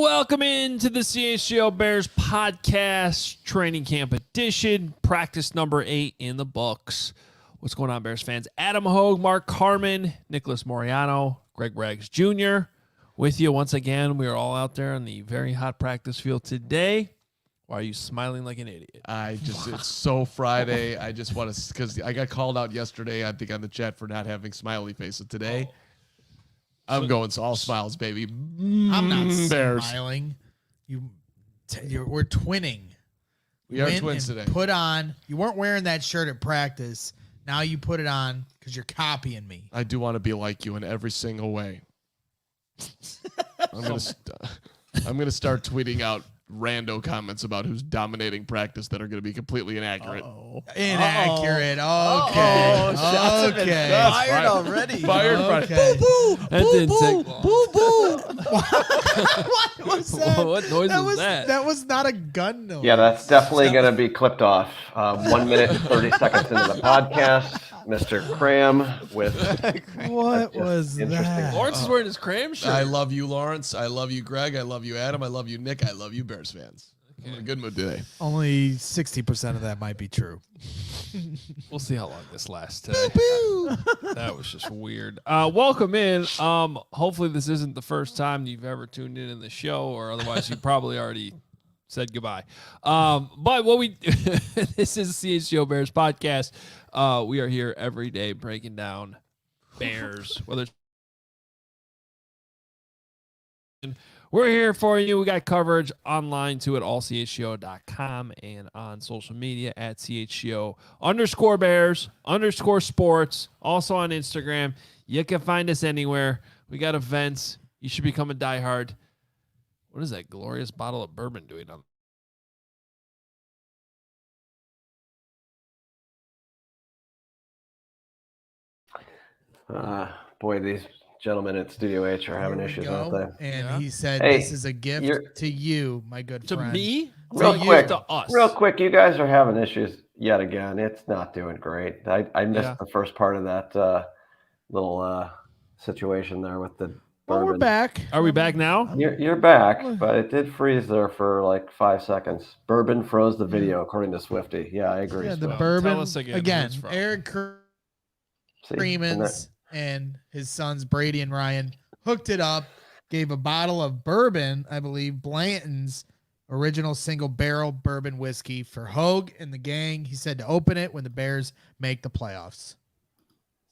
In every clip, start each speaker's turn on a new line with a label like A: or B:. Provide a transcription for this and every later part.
A: Welcome into the CHGO Bears Podcast Training Camp Edition, practice number 8 in the books. What's going on, Bears fans? Adam Hoge, Mark Carman, Nicholas Moreano, Greg Braggs Jr. with you once again. We are all out there on the very hot practice field today. Why are you smiling like an idiot?
B: It's so Friday. I just want to, because I got called out yesterday, I think on the chat, for not having smiley faces today. I'm going all smiles, baby.
C: I'm not
B: Bears.
C: smiling. We're twinning.
B: We are twins today.
C: Put on. You weren't wearing that shirt at practice. Now you put it on because you're copying me.
B: I do want to be like you in every single way. I'm gonna start tweeting out rando comments about who's dominating practice that are going to be completely inaccurate.
C: Inaccurate. Okay.
D: Shots
C: Okay.
D: have been fired already.
B: Fired.
C: Okay.
A: Boo, boo,
C: That didn't take.
A: boo, boo.
C: What was that?
A: What noise was that?
C: That was not a gun noise.
D: Yeah, that's definitely going to be clipped off. 1 minute and 30 seconds into the podcast, Mr. Cram with
C: What was
D: interesting.
C: that?
A: Lawrence is wearing his cram shirt.
B: I love you, Lawrence. I love you, Greg. I love you, Adam. I love you, Nick. I love you, Bears fans. I'm in a good mood today.
C: Only 60% of that might be true.
A: We'll see how long this lasts today. That was just weird. Welcome in. Hopefully this isn't the first time you've ever tuned in the show, or otherwise you probably already said goodbye. But what we this is CHGO Bears Podcast. We are here every day breaking down Bears, whether it's we're here for you. We got coverage online too at allchgo.com and on social media at CHGO_Bears_sports. Also on Instagram. You can find us anywhere. We got events. You should become a diehard. What is that glorious bottle of bourbon doing on?
D: Boy, these gentlemen at Studio H are having issues, aren't they?
C: And he said,
D: Hey,
C: this is a gift to you, my good
A: To
C: friend.
A: me?
D: Real
A: To you?
D: quick,
A: To us?
D: real quick, you guys are having issues yet again. It's not doing great. I missed the first part of that little situation there with the
C: Well,
D: bourbon.
C: we're back.
A: Are we back now?
D: You're back, but it did freeze there for like 5 seconds. Bourbon froze the video, according to Swifty. Yeah, I agree.
C: Yeah, the
D: Swift.
C: bourbon.
A: Tell us again who it's from.
C: Eric
D: See,
C: Freeman's and his sons, Brady and Ryan, hooked it up, gave a bottle of bourbon, I believe, Blanton's original single barrel bourbon whiskey for Hoge and the gang. He said to open it when the Bears make the playoffs.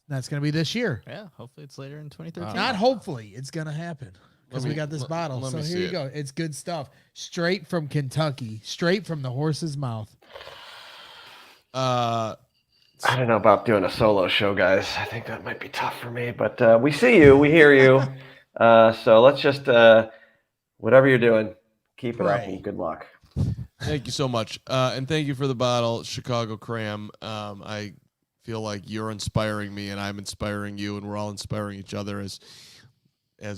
C: That's going to be this year.
E: Yeah, hopefully it's later in 2013.
C: Not hopefully. It's going to happen because we got this bottle.
B: let
C: So
B: me
C: here
B: see
C: you
B: it.
C: go. It's good stuff. Straight from Kentucky. Straight from the horse's mouth.
D: I don't know about doing a solo show, guys. I think that might be tough for me, but we see you, we hear you. So let's just, whatever you're doing, keep it up and good luck.
B: Thank you so much. And thank you for the bottle, Chicago Cram. I feel like you're inspiring me and I'm inspiring you, and we're all inspiring each other as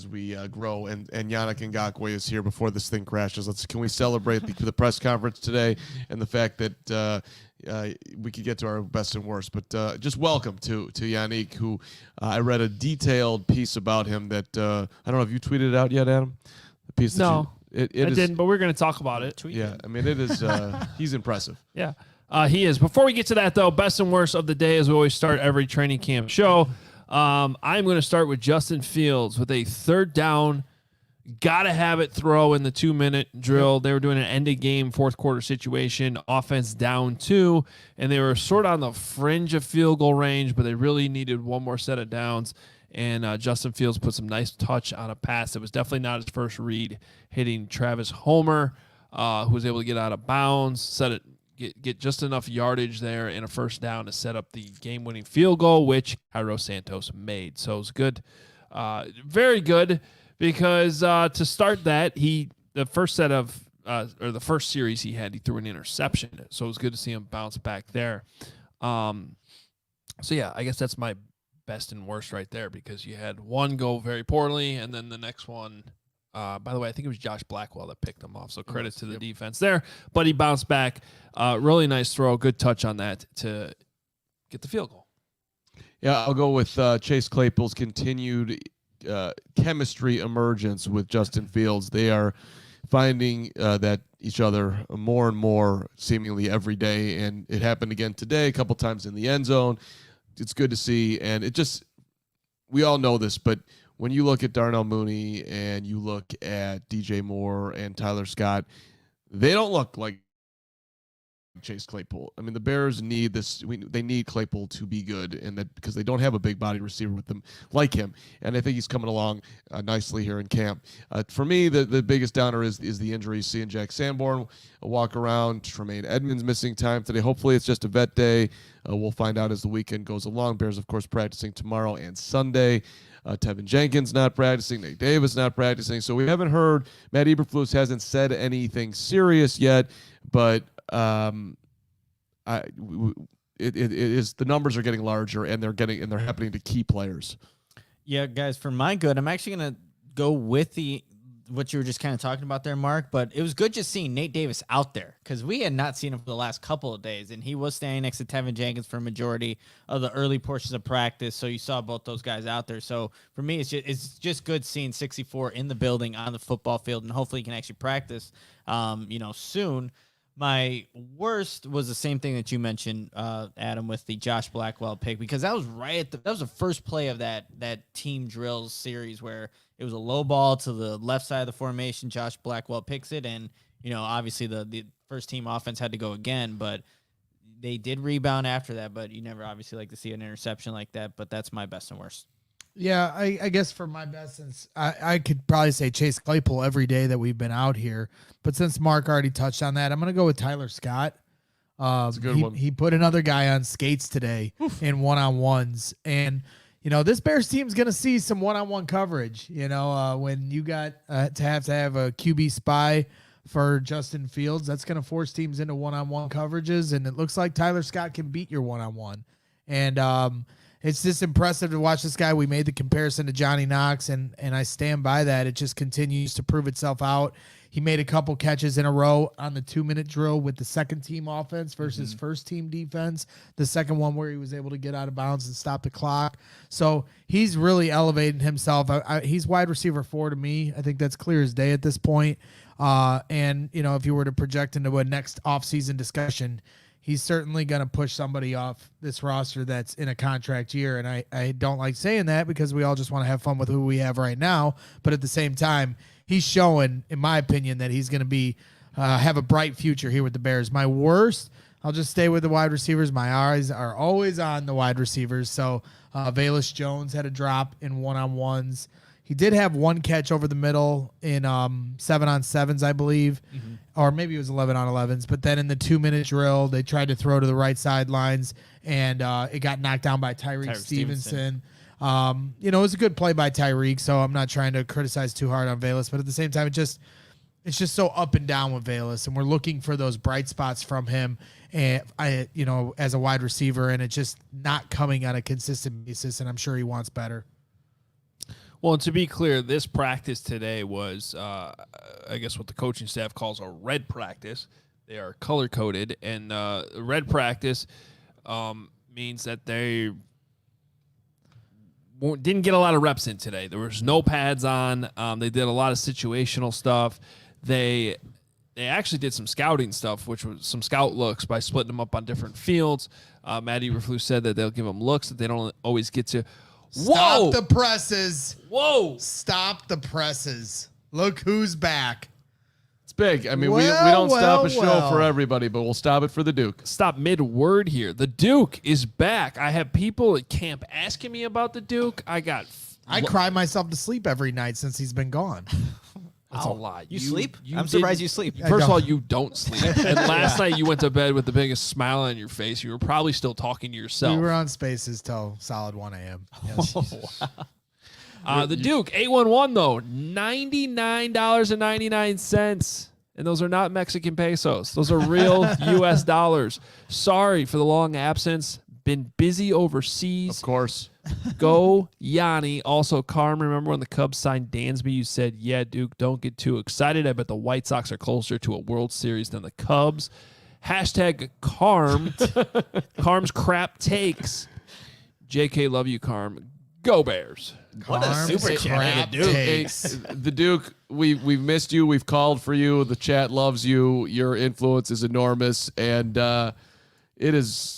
B: we grow. And Yannick Ngakoue is here before this thing crashes. Can we celebrate the press conference today and the fact that we could get to our best and worst? But just welcome to Yannick, who I read a detailed piece about him that I don't know if you tweeted it out yet, Adam. The piece that
A: No,
B: I
A: I didn't, but we're going to talk about it.
B: Yeah, I mean, it is. He's impressive.
A: Yeah, he is. Before we get to that, though, best and worst of the day, as we always start every training camp show, I'm going to start with Justin Fields with a third down. Got to have it throw in the 2-minute drill. They were doing an end-of-game fourth-quarter situation, offense down 2, and they were sort of on the fringe of field goal range, but they really needed one more set of downs. And Justin Fields put some nice touch on a pass that was definitely not his first read, hitting Travis Homer, who was able to get out of bounds, get just enough yardage there and a first down to set up the game-winning field goal, which Cairo Santos made. So it was good, very good, because to start that, the first series he threw an interception. So it was good to see him bounce back there. So yeah, I guess that's my best and worst right there, because you had one go very poorly, and then the next one. By the way, I think it was Josh Blackwell that picked him off, so credit to the defense there. But he bounced back. Really nice throw. Good touch on that to get the field goal.
B: Yeah, I'll go with Chase Claypool's continued chemistry emergence with Justin Fields. They are finding that each other more and more seemingly every day, and it happened again today a couple times in the end zone. It's good to see, and we all know this, but when you look at Darnell Mooney and you look at DJ Moore and Tyler Scott, they don't look like Chase Claypool. I mean, the Bears need this. They need Claypool to be good, and that because they don't have a big body receiver with them like him. And I think he's coming along nicely here in camp. For me, the biggest downer is the injuries. Seeing Jack Sanborn walk around, Tremaine Edmonds missing time today. Hopefully, it's just a vet day. We'll find out as the weekend goes along. Bears, of course, practicing tomorrow and Sunday. Tevin Jenkins not practicing. Nate Davis not practicing. So we haven't heard. Matt Eberflus hasn't said anything serious yet, but it is the numbers are getting larger, and they're happening to key players.
E: Yeah, guys, for my good, I'm actually gonna go with what you were just kind of talking about there, Mark. But it was good just seeing Nate Davis out there, because we had not seen him for the last couple of days, and he was standing next to Tevin Jenkins for a majority of the early portions of practice. So you saw both those guys out there. So for me, it's just good seeing 64 in the building on the football field, and hopefully he can actually practice, soon. My worst was the same thing that you mentioned, Adam, with the Josh Blackwell pick, because that was that was the first play of that team drills series where it was a low ball to the left side of the formation. Josh Blackwell picks it, and obviously the first team offense had to go again, but they did rebound after that. But you never obviously like to see an interception like that. But that's my best and worst.
C: Yeah, I guess for my best, since I could probably say Chase Claypool every day that we've been out here, but since Mark already touched on that, I'm going to go with Tyler Scott.
B: That's a good one.
C: He put another guy on skates today in one-on-ones, and this Bears team's going to see some one-on-one coverage. When you got to have a QB spy for Justin Fields, that's going to force teams into one-on-one coverages, and it looks like Tyler Scott can beat your one-on-one. And it's just impressive to watch this guy. We made the comparison to Johnny Knox, and I stand by that. It just continues to prove itself out. He made a couple catches in a row on the 2-minute drill with the second-team offense versus first-team defense. The second one where he was able to get out of bounds and stop the clock. So he's really elevating himself. He's wide receiver 4 to me. I think that's clear as day at this point. And if you were to project into a next offseason discussion, he's certainly going to push somebody off this roster that's in a contract year. And I don't like saying that, because we all just want to have fun with who we have right now. But at the same time, he's showing, in my opinion, that he's going to be have a bright future here with the Bears. My worst, I'll just stay with the wide receivers. My eyes are always on the wide receivers. So Velus Jones had a drop in one-on-ones. He did have one catch over the middle in 7-on-7s, I believe, or maybe it was 11-on-11s. But then in the 2-minute drill, they tried to throw to the right sidelines, and it got knocked down by Tyreek Stevenson. It was a good play by Tyreek, so I'm not trying to criticize too hard on Velus. But at the same time, it's just so up and down with Velus, and we're looking for those bright spots from him, and as a wide receiver, and it's just not coming on a consistent basis. And I'm sure he wants better.
A: Well, to be clear, this practice today was, I guess, what the coaching staff calls a red practice. They are color-coded, and red practice means that they didn't get a lot of reps in today. There was no pads on. They did a lot of situational stuff. They actually did some scouting stuff, which was some scout looks by splitting them up on different fields. Matt Eberflus said that they'll give them looks that they don't always get to.
C: Stop the presses.
A: Whoa.
C: Stop the presses. Look who's back.
B: It's big. I mean, we don't stop a show for everybody, but we'll stop it for the Duke.
A: Stop mid-word here. The Duke is back. I have people at camp asking me about the Duke. I cry
C: myself to sleep every night since he's been gone.
A: That's a lot.
E: You sleep? I'm
A: didn't-
E: surprised you sleep.
A: First of all, you don't sleep. And last night you went to bed with the biggest smile on your face. You were probably still talking to yourself.
C: We were on Spaces till solid 1 a.m. Yes.
A: The Duke, 811 though, $99.99. And those are not Mexican pesos. Those are real U.S. dollars. Sorry for the long absence. Been busy overseas.
B: Of course.
A: Go Yanni. Also, Carm, remember when the Cubs signed Dansby, you said, yeah, Duke, don't get too excited. I bet the White Sox are closer to a World Series than the Cubs. Hashtag Carm. Carm's crap takes. JK, love you, Carm. Go Bears.
E: What a
C: Carm's
E: super
C: crap
E: Duke.
C: takes.
B: The Duke, we've missed you. We've called for you. The chat loves you. Your influence is enormous, and it is.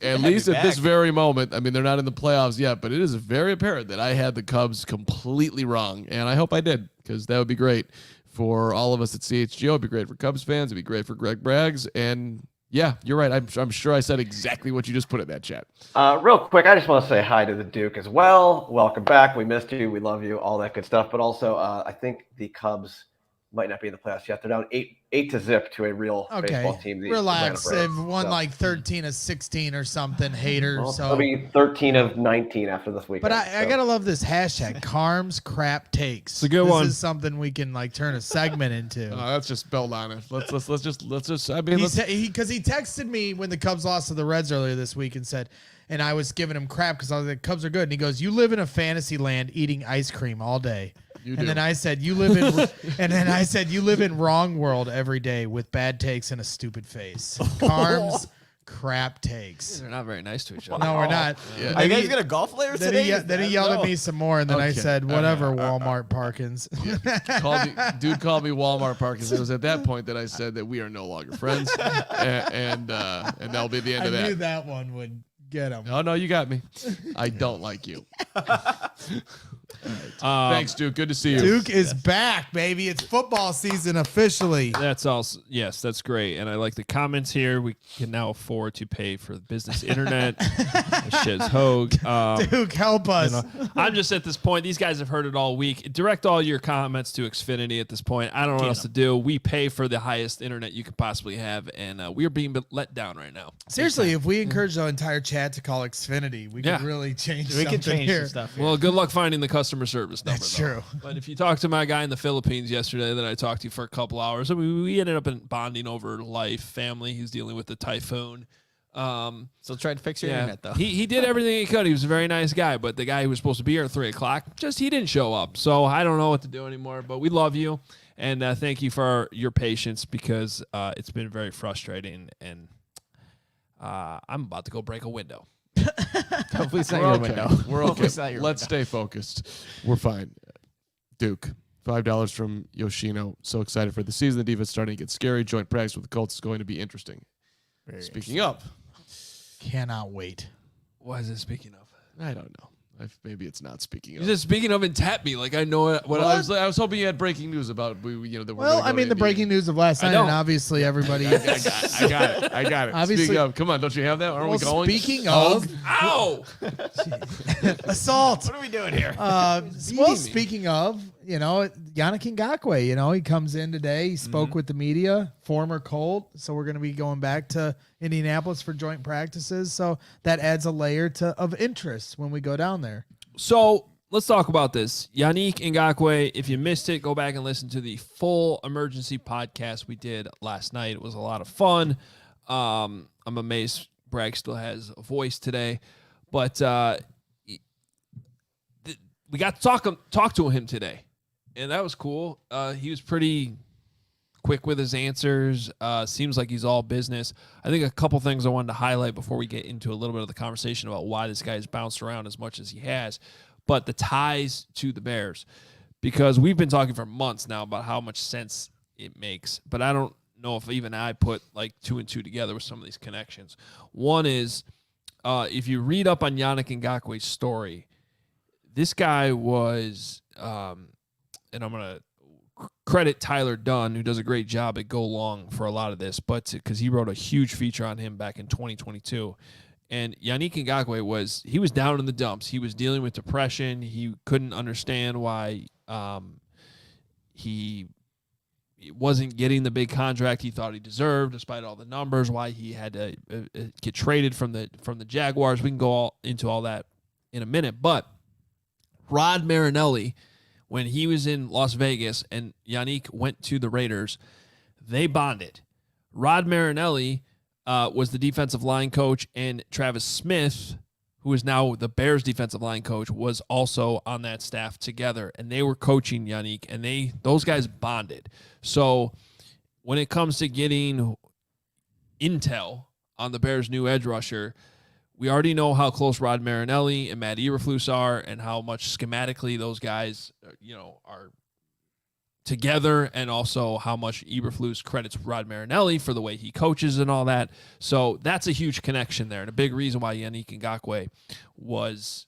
B: At
E: have you
B: least at this
E: back.
B: very moment, I mean, they're not in the playoffs yet, but it is very apparent that I had the Cubs completely wrong, and I hope I did, because that would be great for all of us at CHGO. It'd be great for Cubs fans. It'd be great for Greg Braggs, and yeah, you're right. I'm sure I said exactly what you just put in that chat.
D: Real quick, I just want to say hi to the Duke as well. Welcome back. We missed you. We love you. All that good stuff. But also, I think the Cubs might not be in the playoffs yet. They're down 8-0 to a real baseball team. The
C: Relax.
D: Atlanta
C: They've
D: Braves.
C: won
D: So,
C: like 13 of 16 or something. Hater.
D: well,
C: So
D: it'll be 13 of 19 after this weekend.
C: But I gotta love this hashtag, Carm's crap takes.
A: It's a good
C: this
A: one.
C: This is something we can like turn a segment into.
B: Let's just build on it. Let's just. I mean,
C: Because he texted me when the Cubs lost to the Reds earlier this week and said, and I was giving him crap because I was like, Cubs are good. And he goes, you live in a fantasy land eating ice cream all day.
B: You
C: and
B: do.
C: then I said, you live in, and then I said, you live in wrong world every day with bad takes and a stupid face. Carm's crap takes.
A: They're not very nice to each other.
C: No, we're not.
B: Yeah.
E: Are you guys gonna golf later
C: Then
E: today?
C: he yelled at me some more, and then I
B: Okay.
C: said, whatever, Walmart Parkins.
B: Dude called me Walmart Parkins. It was at that point that I said that we are no longer friends, and that'll be the end
C: I
B: of
C: knew
B: that.
C: that one would get him.
B: Oh no, you got me. I don't like you. Thanks, Duke. Good to see you.
C: Duke is back, baby. It's football season officially.
A: That's also, yes, that's great. And I like the comments here. We can now afford to pay for the business internet. Shit's Hoge.
C: Duke, help us.
A: I'm just at this point. These guys have heard it all week. Direct all your comments to Xfinity at this point. I don't know what else to do. We pay for the highest internet you could possibly have, and we're being let down right now.
C: Seriously, if we encourage the entire chat to call Xfinity, we
A: Yeah.
C: could really change
E: We
C: something
E: could change
C: here.
E: some stuff. Here.
A: Well, good luck finding the customer service number.
C: That's
A: though.
C: true.
A: But if you talk to my guy in the Philippines yesterday that I talked to for a couple hours, I mean, we ended up bonding over life, family. He's dealing with the typhoon.
E: So try to fix your
A: Yeah,
E: internet though.
A: he did everything he could. He was a very nice guy, but the guy who was supposed to be here at 3:00, he didn't show up. So I don't know what to do anymore. But we love you, and thank you for your patience because it's been very frustrating. And I'm about to go break a window.
E: Hopefully it's not
B: We're
E: your
B: okay.
E: window.
B: We're
E: Hopefully
B: okay.
E: it's not your
B: Let's
E: window.
B: stay focused. We're fine. Duke, $5 from Yoshino. So excited for the season. The defense starting to get scary. Joint practice with the Colts is going to be interesting. Speaking of,
C: Cannot wait.
A: Why is it speaking of?
B: I don't know. Maybe it's not speaking
A: You
B: of.
A: just speaking of and tap me like I know what
B: Well, I was hoping you had breaking news about that we're
C: Well,
B: gonna
C: I
B: go
C: mean,
B: to
C: the breaking news of last
A: I
C: night,
A: know.
C: and obviously everybody.
B: I got it.
C: Obviously-
B: Speaking of, come on, don't you have that? Aren't we
C: Well,
B: going?
C: speaking of
A: Ow!
C: assault,
E: What are we doing here?
C: well,
A: me.
C: speaking of, Yannick Ngakoue, he comes in today. He spoke with the media, former Colt. So we're going to be going back to Indianapolis for joint practices. So that adds a layer of interest when we go down there.
A: So let's talk about this. Yannick Ngakoue, if you missed it, go back and listen to the full emergency podcast we did last night. It was a lot of fun. I'm amazed Bragg still has a voice today. But we got to talk to him today, and that was cool. He was pretty quick with his answers. Seems like he's all business. I think a couple things I wanted to highlight before we get into a little bit of the conversation about why this guy's bounced around as much as he has, but the ties to the Bears, because we've been talking for months now about how much sense it makes, but I don't know if even I put like 2 and 2 together with some of these connections. One is if you read up on Yannick Ngakoue's story, this guy was, and I'm going to credit Tyler Dunn, who does a great job at Go Long for a lot of this, but because he wrote a huge feature on him back in 2022. And Yannick Ngakoue was down in the dumps. He was dealing with depression. He couldn't understand why he wasn't getting the big contract he thought he deserved, despite all the numbers. Why he had to get traded from the Jaguars. We can go into all that in a minute. But Rod Marinelli, when he was in Las Vegas and Yannick went to the Raiders, they bonded. Rod Marinelli was the defensive line coach, and Travis Smith, who is now the Bears defensive line coach, was also on that staff together, and they were coaching Yannick, and those guys bonded. So when it comes to getting intel on the Bears' new edge rusher, we already know how close Rod Marinelli and Matt Eberflus are, and how much schematically those guys, are together, and also how much Eberflus credits Rod Marinelli for the way he coaches and all that. So that's a huge connection there, and a big reason why Yannick Ngakoue was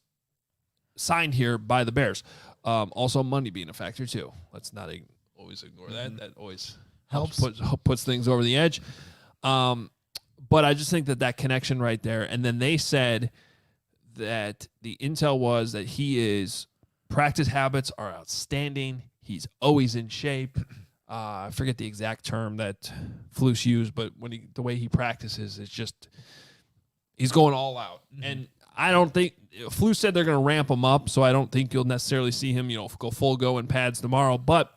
A: signed here by the Bears. Also, money being a factor too. Let's not always ignore that. That always helps puts things over the edge. But I just think that connection right there. And then they said that the intel was that practice habits are outstanding. He's always in shape. I forget the exact term that Flus used, but the way he practices is just, he's going all out. Mm-hmm. And I don't think Flus said they're going to ramp him up, so I don't think you'll necessarily see him, go full go in pads tomorrow. But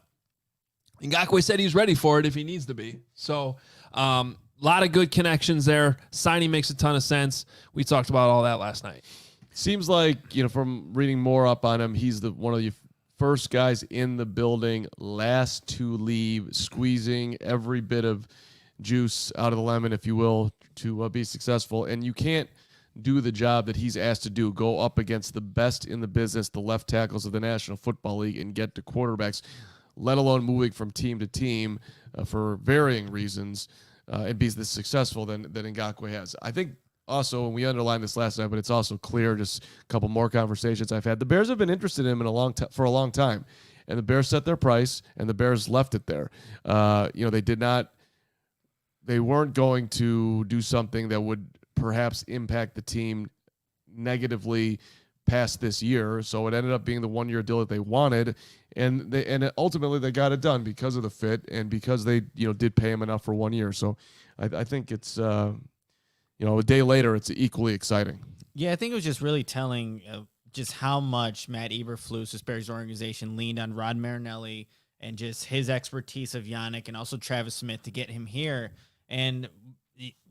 A: Ngakoue said he's ready for it if he needs to be. So a lot of good connections there. Signing makes a ton of sense. We talked about all that last night.
B: Seems like, from reading more up on him, he's one of the first guys in the building, last to leave, squeezing every bit of juice out of the lemon, if you will, to be successful. And you can't do the job that he's asked to do, go up against the best in the business, the left tackles of the National Football League, and get to quarterbacks, let alone moving from team to team for varying reasons, and be this successful than Ngakoue has. I think also, and we underlined this last night, but it's also clear, just a couple more conversations I've had, the Bears have been interested in him for a long time. And the Bears set their price, and the Bears left it there. They weren't going to do something that would perhaps impact the team negatively past this year. So it ended up being the 1 year deal that they wanted. And ultimately they got it done because of the fit and because they, did pay him enough for 1 year. So I think it's, a day later, it's equally exciting.
E: Yeah, I think it was just really telling just how much Matt Eberflus, this Bears organization, leaned on Rod Marinelli and just his expertise of Yannick and also Travis Smith to get him here. And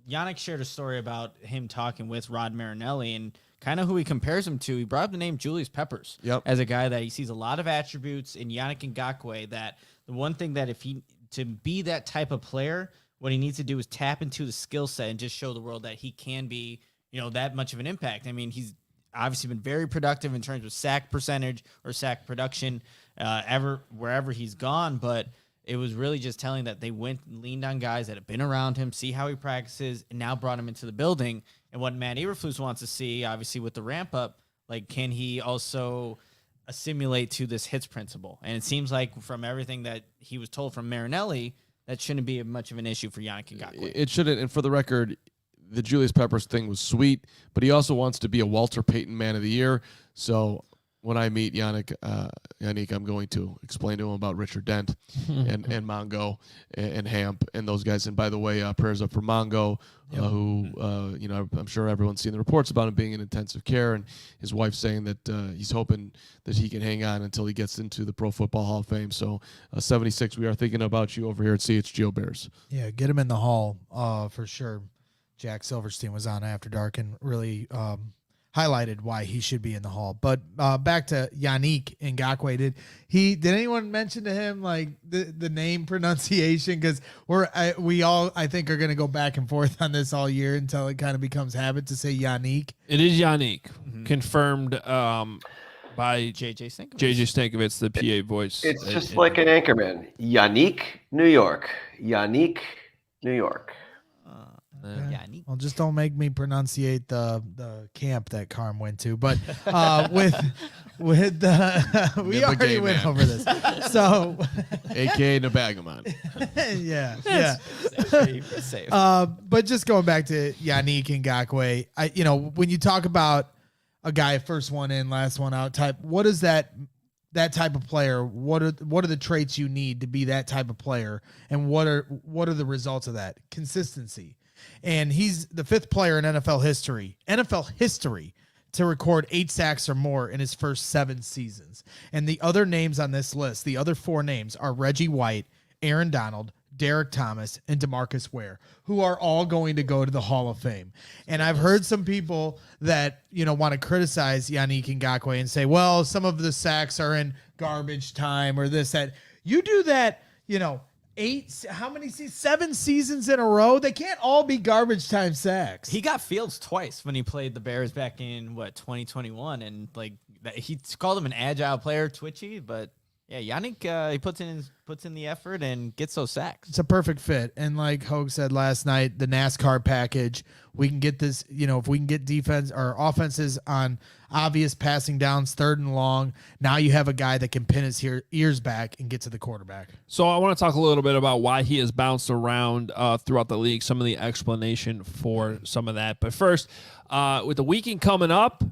E: Yannick shared a story about him talking with Rod Marinelli and kind of who he compares him to. He brought up the name Julius Peppers as a guy that he sees a lot of attributes in Yannick Ngakoue, that the one thing that to be that type of player, what he needs to do is tap into the skill set and just show the world that he can be, that much of an impact. I mean, he's obviously been very productive in terms of sack percentage or sack production wherever he's gone, but it was really just telling that they leaned on guys that have been around him, see how he practices, and now brought him into the building. And what Matt Eberflus wants to see, obviously with the ramp up, like, can he also assimilate to this hits principle? And it seems like from everything that he was told from Marinelli, that shouldn't be much of an issue for Yannick Ngakoue.
B: It shouldn't. And for the record, the Julius Peppers thing was sweet, but he also wants to be a Walter Payton Man of the Year. So when I meet Yannick, I'm going to explain to him about Richard Dent and Mongo and Hamp and those guys. And by the way, prayers up for Mongo, who I'm sure everyone's seen the reports about him being in intensive care, and his wife saying that he's hoping that he can hang on until he gets into the Pro Football Hall of Fame. So 76, we are thinking about you over here at CHGO Bears.
C: Yeah, get him in the Hall for sure. Jack Silverstein was on After Dark and really highlighted why he should be in the Hall. But back to Yannick Ngakoue, did anyone mention to him like the name pronunciation? Because we all I think are going to go back and forth on this all year until it kind of becomes habit to say Yannick.
A: It is Yannick, confirmed by
E: JJ Stankovitz.
A: JJ Stankovitz, the PA voice.
D: It's just like an anchorman. Yannick, New York. Yannick, New York.
E: Yannick.
C: Well, just don't make me pronunciate the camp that Carm went to. But we already went over this. So,
B: AKA Nabagamon.
C: yeah.
E: Safe.
C: But just going back to Yannick Ngakoue, when you talk about a guy first one in, last one out type, what does that that type of player, what are the traits you need to be that type of player, and what are the results of that? Consistency. And he's the 5th player in NFL history to record 8 sacks or more in his first 7 seasons. And the other names on this list, the other 4 names are Reggie White, Aaron Donald, Derek Thomas, and DeMarcus Ware, who are all going to go to the Hall of Fame. And I've heard some people that, want to criticize Yannick Ngakoue and say, well, some of the sacks are in garbage time or this, that. You do that, 7 seasons in a row? They can't all be garbage time sacks.
E: He got Fields twice when he played the Bears back in 2021, and he called him an agile player, twitchy, but yeah, Yannick, he puts in the effort and gets those sacks.
C: It's a perfect fit. And like Hoge said last night, the NASCAR package, we can get this, if we can get defense or offenses on obvious passing downs, 3rd and long, now you have a guy that can pin his ears back and get to the quarterback.
A: So I want to talk a little bit about why he has bounced around throughout the league, some of the explanation for some of that. But first, with the weekend coming up,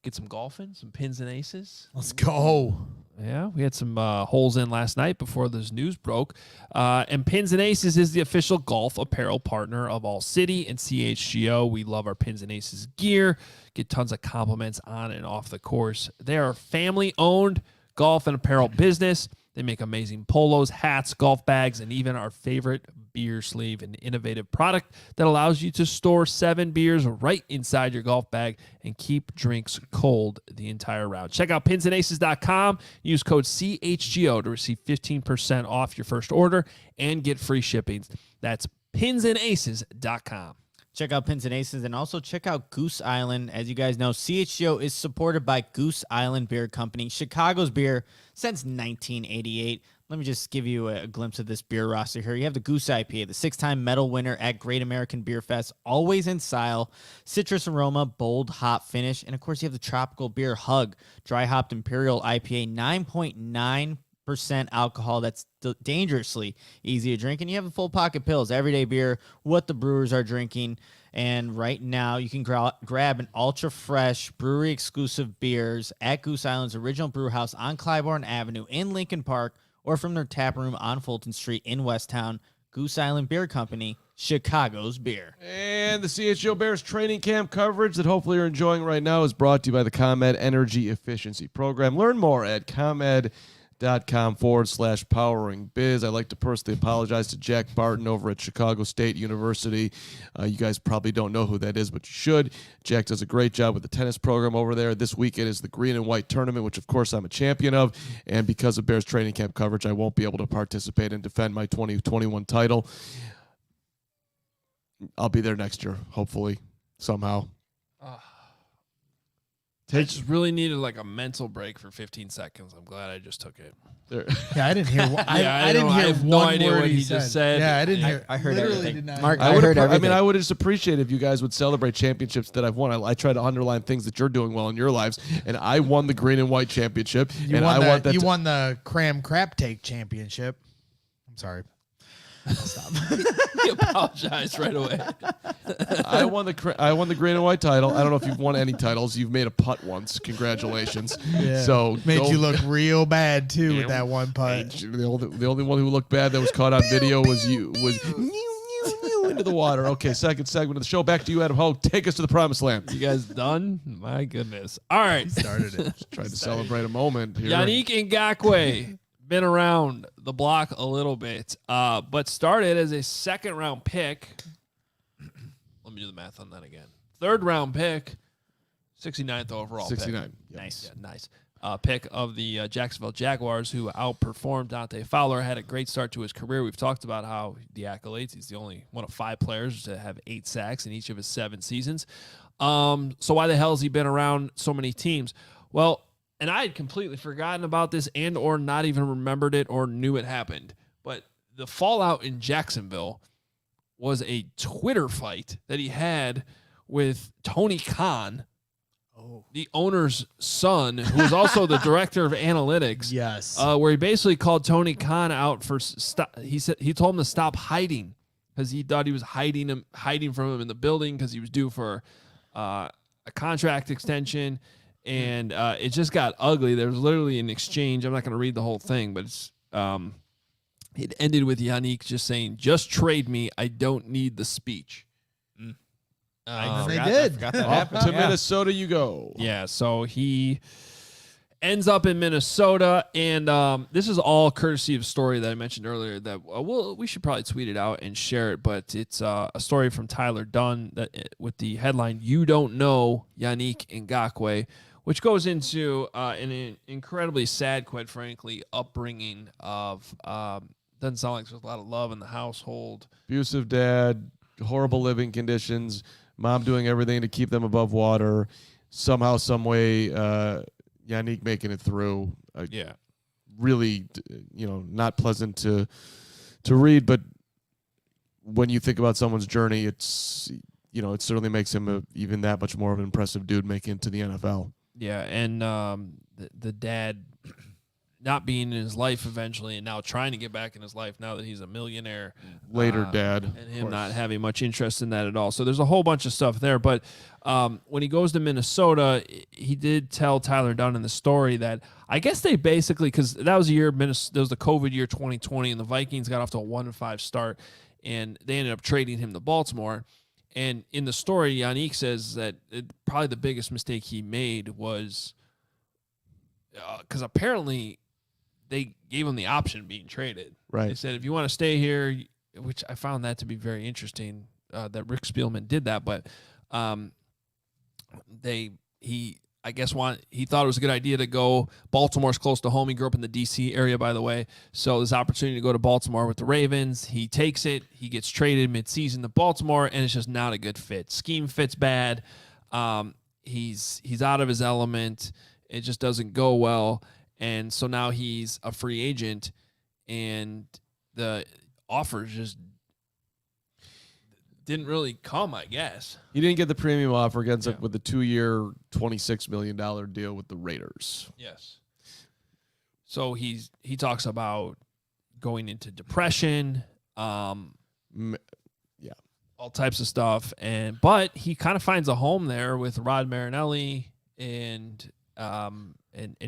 A: get some golfing, some pins and aces.
C: Let's go.
A: Yeah, we had some holes in last night before this news broke. And Pins and Aces is the official golf apparel partner of ALLCITY and CHGO. We love our Pins and Aces gear. Get tons of compliments on and off the course. They are a family-owned golf and apparel business. They make amazing polos, hats, golf bags, and even our favorite beer sleeve, an innovative product that allows you to store 7 beers right inside your golf bag and keep drinks cold the entire round. Check out pinsandaces.com. Use code CHGO to receive 15% off your first order and get free shipping. That's pinsandaces.com.
E: Check out Pins and Aces, and also check out Goose Island. As you guys know, CHGO is supported by Goose Island Beer Company, Chicago's beer since 1988. Let me just give you a glimpse of this beer roster here. You have the Goose IPA, the 6-time medal winner at Great American Beer Fest, always in style, citrus aroma, bold hop finish, and of course you have the tropical beer Hug, dry hopped Imperial IPA, 9.9% alcohol. That's dangerously easy to drink. And you have the full pocket pills, everyday beer, what the brewers are drinking. And right now you can grab an ultra fresh brewery exclusive beers at Goose Island's original brew house on Clybourne Avenue in Lincoln Park, or from their tap room on Fulton Street in Westtown. Goose Island Beer Company, Chicago's beer.
B: And the CHGO Bears training camp coverage that hopefully you're enjoying right now is brought to you by the ComEd Energy Efficiency Program. Learn more at ComEd.com/powering biz. I'd like to personally apologize to Jack Barton over at Chicago State University. You guys probably don't know who that is, but you should. Jack does a great job with the tennis program over there. This weekend is the Green and White Tournament, which of course I'm a champion of. And because of Bears training camp coverage, I won't be able to participate and defend my 2021 title. I'll be there next year, hopefully, somehow.
A: I just really needed like a mental break for 15 seconds. I'm glad I just took it.
C: Yeah, I didn't hear. I didn't
A: I
C: hear
A: have no
C: one
A: idea
C: word
A: what he just said.
C: Yeah, I didn't hear.
E: I heard
C: literally
E: everything.
C: did not
E: Mark,
C: hear.
E: I heard everything.
B: I would just appreciate if you guys would celebrate championships that I've won. I try to underline things that you're doing well in your lives, and I won the Green and White Championship,
C: You
B: and
C: won
B: I
C: the,
B: want that.
C: you won the Cram Crap Take Championship. I'm sorry. I'll stop.
A: He apologized right away.
B: I won the Green and White title. I don't know if you've won any titles. You've made a putt once. Congratulations.
C: Yeah.
B: So
C: Made you look real bad too with that one putt.
B: The only one who looked bad that was caught on video was you. Was into the water. Okay, second segment of the show. Back to you, Adam Hoge. Take us to the promised land.
A: You guys done? My goodness. All right.
C: Started it.
B: Tried to celebrate a moment here.
A: Yannick Ngakoue, been around the block a little bit, but started as a 2nd-round pick. Let me do the math on that again. 3rd-round pick, 69th overall
B: 69.
A: pick.
B: Yep.
A: Nice. Yeah, nice. Pick of the Jacksonville Jaguars, who outperformed Dante Fowler, had a great start to his career. We've talked about how the accolades, he's the only one of 5 players to have 8 sacks in each of his 7 seasons. So why the hell has he been around so many teams? Well, and I had completely forgotten about this and or not even remembered it or knew it happened. But the fallout in Jacksonville was a Twitter fight that he had with Tony Khan, the owner's son, who is also the director of analytics.
C: Yes.
A: Where he basically called Tony Khan out for he told him to stop hiding because he thought he was hiding from him in the building because he was due for a contract extension. and it just got ugly. There was literally an exchange. I'm not going to read the whole thing, but it's it ended with Yannick just saying, "Just trade me. I don't need the speech."
C: They did.
E: I forgot that
B: Off
E: happened.
B: to
E: Yeah.
B: Minnesota you go.
A: Yeah, so he ends up in Minnesota, and this is all courtesy of a story that I mentioned earlier that we should probably tweet it out and share it, but it's a story from Tyler Dunn that with the headline, "You Don't Know Yannick Ngakoue," which goes into an incredibly sad, quite frankly, upbringing of doesn't sound like there's a lot of love in the household.
B: Abusive dad, horrible living conditions, mom doing everything to keep them above water. Somehow, some way, Yannick making it through.
A: Yeah.
B: Really, not pleasant to read, but when you think about someone's journey, it's it certainly makes him even that much more of an impressive dude making it to the NFL.
A: Yeah, and the dad not being in his life eventually, and now trying to get back in his life now that he's a millionaire.
B: Later, dad.
A: And him not having much interest in that at all. So there's a whole bunch of stuff there. But when he goes to Minnesota, he did tell Tyler Dunn in the story that I guess they basically, because that was the year, that was the COVID year 2020, and the Vikings got off to a 1-5 start, and they ended up trading him to Baltimore. And in the story, Yannick says that probably the biggest mistake he made was because apparently they gave him the option of being traded.
B: Right.
A: They said, if you want to stay here, which I found that to be very interesting, that Rick Spielman did that, but he thought it was a good idea to go. Baltimore's close to home. He grew up in the D.C. area, by the way. So there's opportunity to go to Baltimore with the Ravens. He takes it. He gets traded midseason to Baltimore, and it's just not a good fit. Scheme fits bad. He's out of his element. It just doesn't go well. And so now he's a free agent, and the offers just didn't really come, I guess.
B: He didn't get the premium offer against with the 2-year, $26 million deal with the Raiders.
A: Yes. So he talks about going into depression, all types of stuff, but he kind of finds a home there with Rod Marinelli and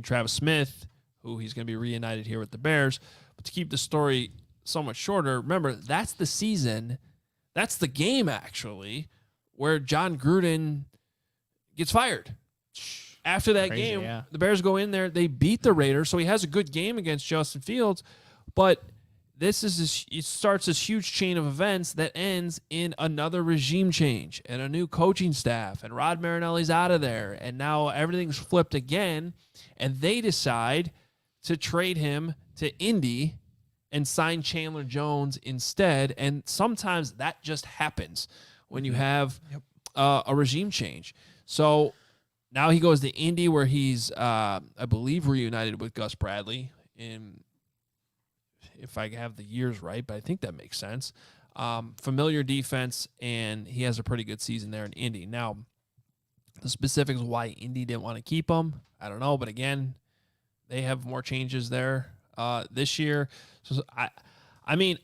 A: Travis Smith, who he's going to be reunited here with the Bears. But to keep the story somewhat shorter, remember, that's the season, that's the game, actually, where John Gruden gets fired. After that game, the Bears go in there, they beat the Raiders, so he has a good game against Justin Fields, but it starts this huge chain of events that ends in another regime change and a new coaching staff, and Rod Marinelli's out of there, and now everything's flipped again, and they decide to trade him to Indy and sign Chandler Jones instead, and sometimes that just happens when you have a regime change. So now he goes to Indy, where he's, I believe, reunited with Gus Bradley if I have the years right, but I think that makes sense. Familiar defense, and he has a pretty good season there in Indy. Now, the specifics of why Indy didn't want to keep him, I don't know, but again, they have more changes there this year. So I mean,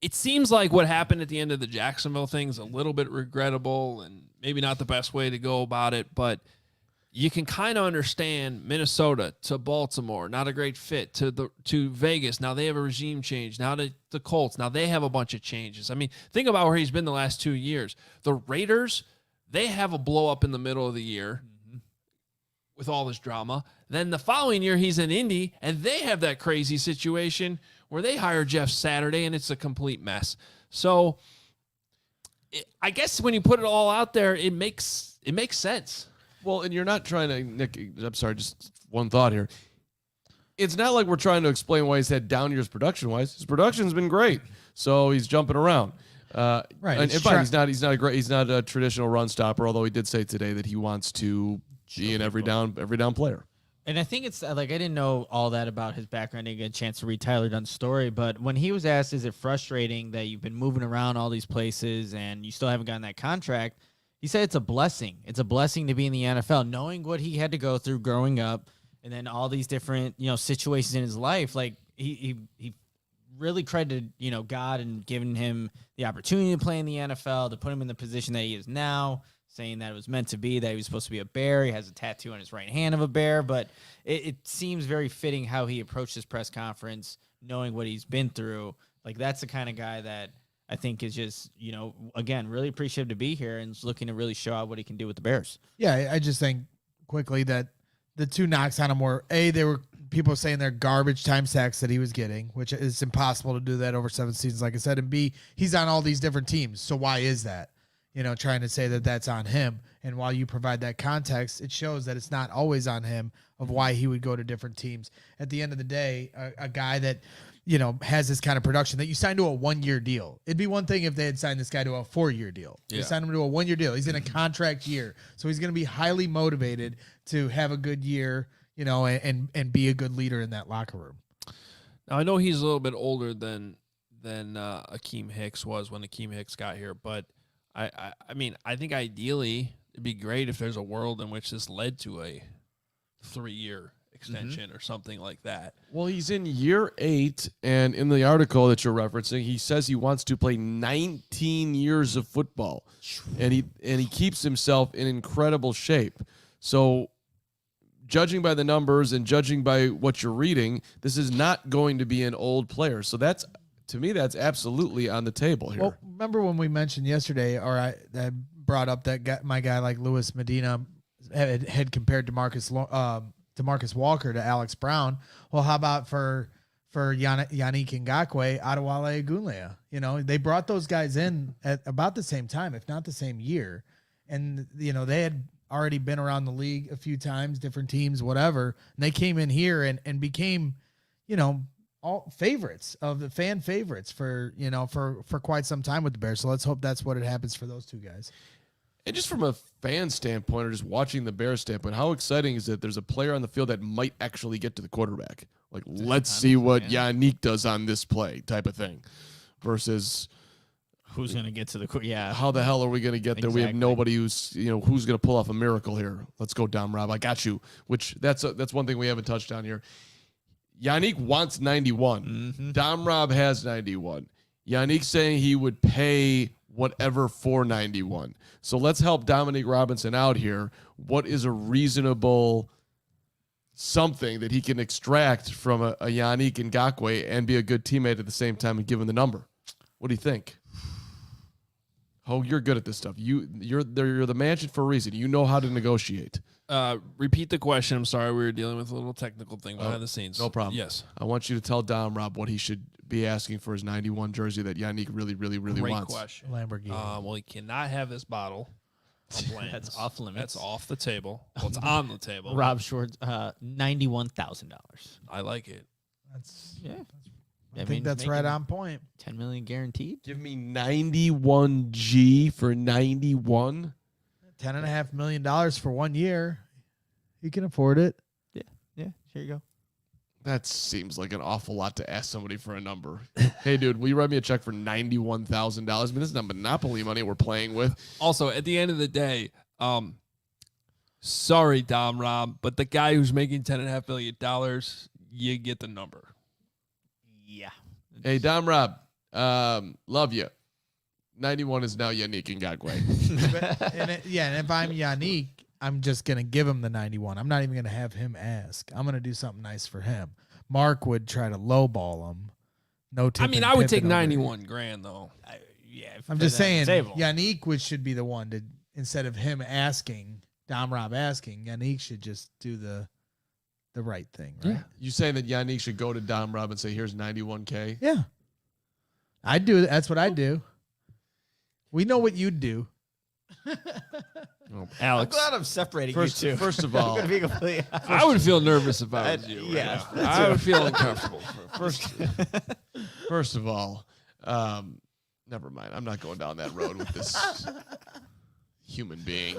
A: it seems like what happened at the end of the Jacksonville thing is a little bit regrettable and maybe not the best way to go about it, but you can kind of understand Minnesota to Baltimore, not a great fit, to Vegas. Now they have a regime change. Now to the Colts. Now they have a bunch of changes. I mean, think about where he's been the last 2 years. The Raiders, they have a blow up in the middle of the year with all this drama. Then the following year he's in Indy, and they have that crazy situation where they hire Jeff Saturday, and it's a complete mess. So I guess when you put it all out there, it makes sense.
B: Well, and you're not trying to, Nick, I'm sorry, just one thought here. It's not like we're trying to explain why he's had down years production-wise. His production's been great, so he's jumping around.
C: Right.
B: And fine, he's not a traditional run stopper, although he did say today that he wants to be an every down player.
E: And I think it's like, I didn't know all that about his background. I didn't get a chance to read Tyler Dunn's story, but when he was asked, is it frustrating that you've been moving around all these places and you still haven't gotten that contract? He said it's a blessing. It's a blessing to be in the NFL, knowing what he had to go through growing up, and then all these different, situations in his life. Like he really credited, God and giving him the opportunity to play in the NFL, to put him in the position that he is now. saying that it was meant to be, that he was supposed to be a bear. He has a tattoo on his right hand of a bear, but it seems very fitting how he approached this press conference, knowing what he's been through. Like, that's the kind of guy that I think is just, again, really appreciative to be here and is looking to really show out what he can do with the Bears.
C: Yeah, I just think quickly that the two knocks on him were, A, they were people saying they're garbage time sacks that he was getting, which is impossible to do that over 7 seasons, like I said. And B, he's on all these different teams. So why is that? Trying to say that that's on him. And while you provide that context, it shows that it's not always on him of why he would go to different teams. At the end of the day, a guy that, has this kind of production that you signed to a 1-year deal. It'd be one thing if they had signed this guy to a 4-year deal.
A: Yeah.
C: You signed him to a 1-year deal. He's in a contract year. So he's going to be highly motivated to have a good year, and be a good leader in that locker room.
A: Now, I know he's a little bit older than Akeem Hicks was when Akeem Hicks got here, but I mean, I think ideally it'd be great if there's a world in which this led to a 3-year extension or something like that.
B: Well, he's in year 8, and in the article that you're referencing, he says he wants to play 19 years of football, and he keeps himself in incredible shape. So, judging by the numbers and judging by what you're reading, this is not going to be an old player. So that's, to me, that's absolutely on the table here.
C: Well, remember when we mentioned yesterday, or I brought up that my guy like Luis Medina had compared Demarcus Walker to Alex Brown. Well, how about for Yannick Ngakoue, Adewale Agunlea? They brought those guys in at about the same time, if not the same year. And, they had already been around the league a few times, different teams, whatever. And they came in here and became, all favorites of the fan favorites for quite some time with the Bears. So let's hope that's what it happens for those two guys.
B: And just from a fan standpoint or just watching the Bears standpoint, how exciting is it there's a player on the field that might actually get to the quarterback? Like, let's see what Yannick does on this play type of thing versus
E: who's going to get to the
B: how the hell are we going to get there? We have nobody who's who's going to pull off a miracle here. Let's go, Dom Rob. I got you. Which that's one thing we haven't touched on here. Yannick wants 91. Dom Rob has 91. Yannick saying he would pay whatever for 91. So let's help Dominique Robinson out here. What is a reasonable something that he can extract from a Yannick Ngakoue and be a good teammate at the same time and give him the number? What do you think? Oh, you're good at this stuff. You're the mansion for a reason. You know how to negotiate.
A: Repeat the question. I'm sorry, we were dealing with a little technical thing behind the scenes.
B: No problem.
A: Yes.
B: I want you to tell Dom Rob what he should be asking for his 91 jersey that Yannick really, really, really
A: Great
B: wants.
A: question.
C: Lamborghini.
A: Well, he cannot have this bottle.
E: That's off limits.
A: That's off the table. Well, it's on the table.
E: Rob Schwartz, $91,000.
A: I like it.
C: That's
E: I
C: think that's right on point.
E: 10 million guaranteed.
B: Give me 91 G for 91.
C: $10.5 million for 1 year. He can afford it.
E: Yeah. Here you go.
B: That seems like an awful lot to ask somebody for a number. Hey, dude, will you write me a check for $91,000? I mean, this is not Monopoly money we're playing with.
A: Also, at the end of the day, sorry, Dom Rob, but the guy who's making $10.5 million, you get the number.
E: Yeah.
B: Hey, Dom Rob, love you. 91 is now Yannick Ngakoue.
C: And if I'm Yannick, I'm just going to give him the 91. I'm not even going to have him ask. I'm going to do something nice for him. Mark would try to lowball him. No tip.
A: I mean, I would take 91 grand though.
C: I'm just saying, Yannick should be the one to, instead of him asking, Dom Rob asking, Yannick should just do the right thing, right?
B: You saying that Yannick should go to Dom Rob and say, here's 91K?
C: Yeah. I'd do. That's what I'd do. We know what you'd do.
A: Alex,
E: I'm glad I'm separating you two.
B: First of all,
E: I'm gonna be completely honest.
A: I would feel nervous if I was you.
E: Yeah,
A: right now. I would feel uncomfortable.
B: First of all, never mind. I'm not going down that road with this human being.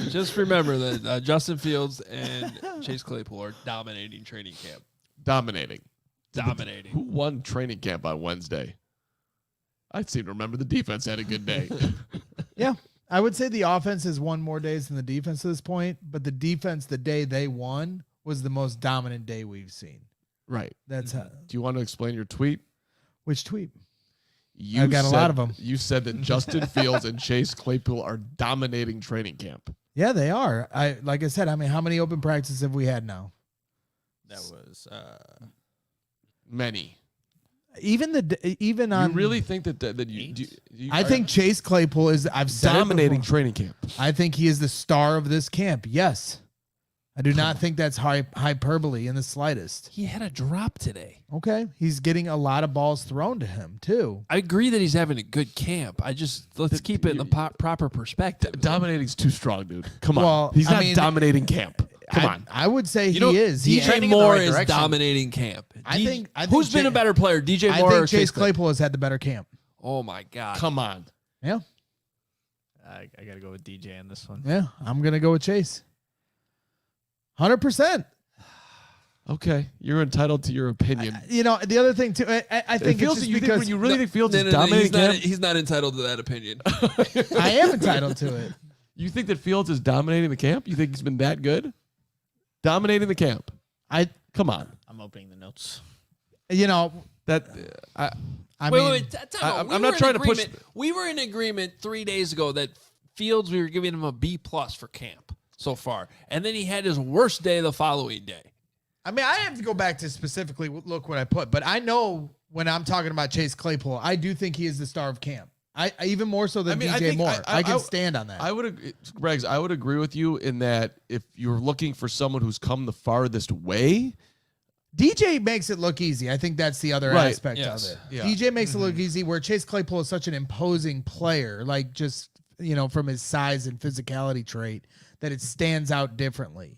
A: Just remember that Justin Fields and Chase Claypool are dominating training camp.
B: Dominating.
A: Dominating.
B: Who won training camp on Wednesday? I seem to remember the defense had a good day.
C: Yeah. I would say the offense has won more days than the defense at this point, but the defense, the day they won, was the most dominant day we've seen.
B: Right.
C: That's how.
B: Do you want to explain your tweet?
C: Which tweet?
B: You
C: I've got a lot of them.
B: You said that Justin Fields and Chase Claypool are dominating training camp.
C: Yeah, they are. Like I said, I mean, how many open practices have we had now?
E: That was
B: Many.
C: Even on.
B: You really think that you
C: I think Chase Claypool is. I've said
B: dominating training camp.
C: I think he is the star of this camp. Yes, I do not think that's hyperbole in the slightest.
A: He had a drop today.
C: Okay, he's getting a lot of balls thrown to him too.
A: I agree that he's having a good camp. Let's keep it in the proper perspective.
B: Dominating's too strong, dude. Come on.
C: Well,
B: He's
C: I
B: not
C: mean,
B: dominating camp. Come on.
C: I would say
A: You know,
C: he is.
A: DJ
E: trending in the
A: Moore
E: right
A: is
E: direction.
A: dominating camp.
C: I think
A: Who's been a better player, DJ Moore
C: I
A: or
C: think Chase Claypool has had the better camp.
A: Oh my God!
B: Come on.
C: Yeah,
E: I got to go with DJ on this one.
C: yeah. I'm gonna go with Chase. 100%.
B: Okay, you're entitled to your opinion.
C: You know, the other thing too. I think
B: Fields,
C: it's just
B: you think
C: because
B: when you really think Fields is
A: No,
B: dominating camp,
A: he's not entitled to that opinion.
C: I am entitled to it.
B: you think that Fields is dominating the camp? You think he's been that good? Dominating the camp. Come on.
E: I'm opening the notes.
C: You know,
B: That
C: I mean,
A: wait. Time out.
B: I'm not trying to push.
A: We were in agreement 3 days ago that Fields, we were giving him a B+ for camp so far, and then he had his worst day the following day.
C: I have to go back to specifically look what I put, but I know when I'm talking about Chase Claypool, I do think he is the star of camp. I even more so than DJ Moore. I can stand on that.
B: I would, Greggs, I would agree with you in that if you're looking for someone who's come the farthest way,
C: DJ makes it look easy. I think that's the other aspect of it.
B: Yeah.
C: DJ makes it look easy, where Chase Claypool is such an imposing player, like just, from his size and physicality trait, that it stands out differently.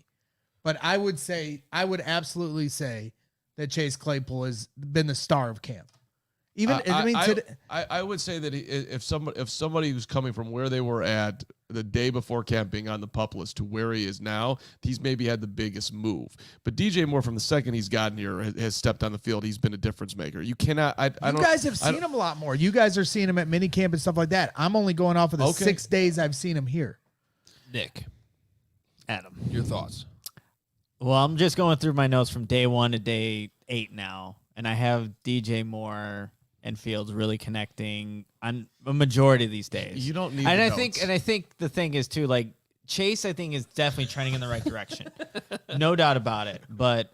C: But I would absolutely say that Chase Claypool has been the star of camp. Even
B: I would say that if somebody who's coming from where they were at the day before camp being on the PUP list to where he is now, he's maybe had the biggest move. But DJ Moore, from the second he's gotten here, has stepped on the field. He's been a difference maker. You cannot. You
C: guys have seen him a lot more. You guys are seeing him at mini camp and stuff like that. I'm only going off of the 6 days I've seen him here.
A: Nick,
E: Adam,
A: your thoughts?
E: Well, I'm just going through my notes from day 1 to day 8 now, and I have DJ Moore and Fields really connecting on a majority of these days. You don't need. And I think the thing is too, like Chase, I think is definitely trending in the right direction, no doubt about it. But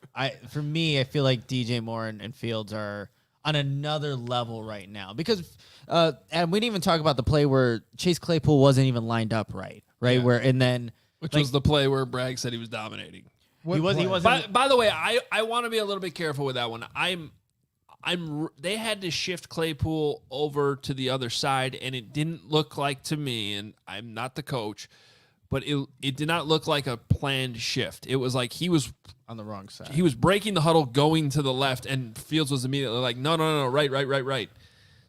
E: for me, I feel like DJ Moore and Fields are on another level right now because, and we didn't even talk about the play where Chase Claypool wasn't even lined up right, yeah. Which
A: was the play where Bragg said he was dominating.
E: He wasn't.
A: By the way, I want to be a little bit careful with that one. They had to shift Claypool over to the other side, and it didn't look like to me, and I'm not the coach, but it did not look like a planned shift. It was like he was
E: on the wrong side.
A: He was breaking the huddle, going to the left, and Fields was immediately like, no, right.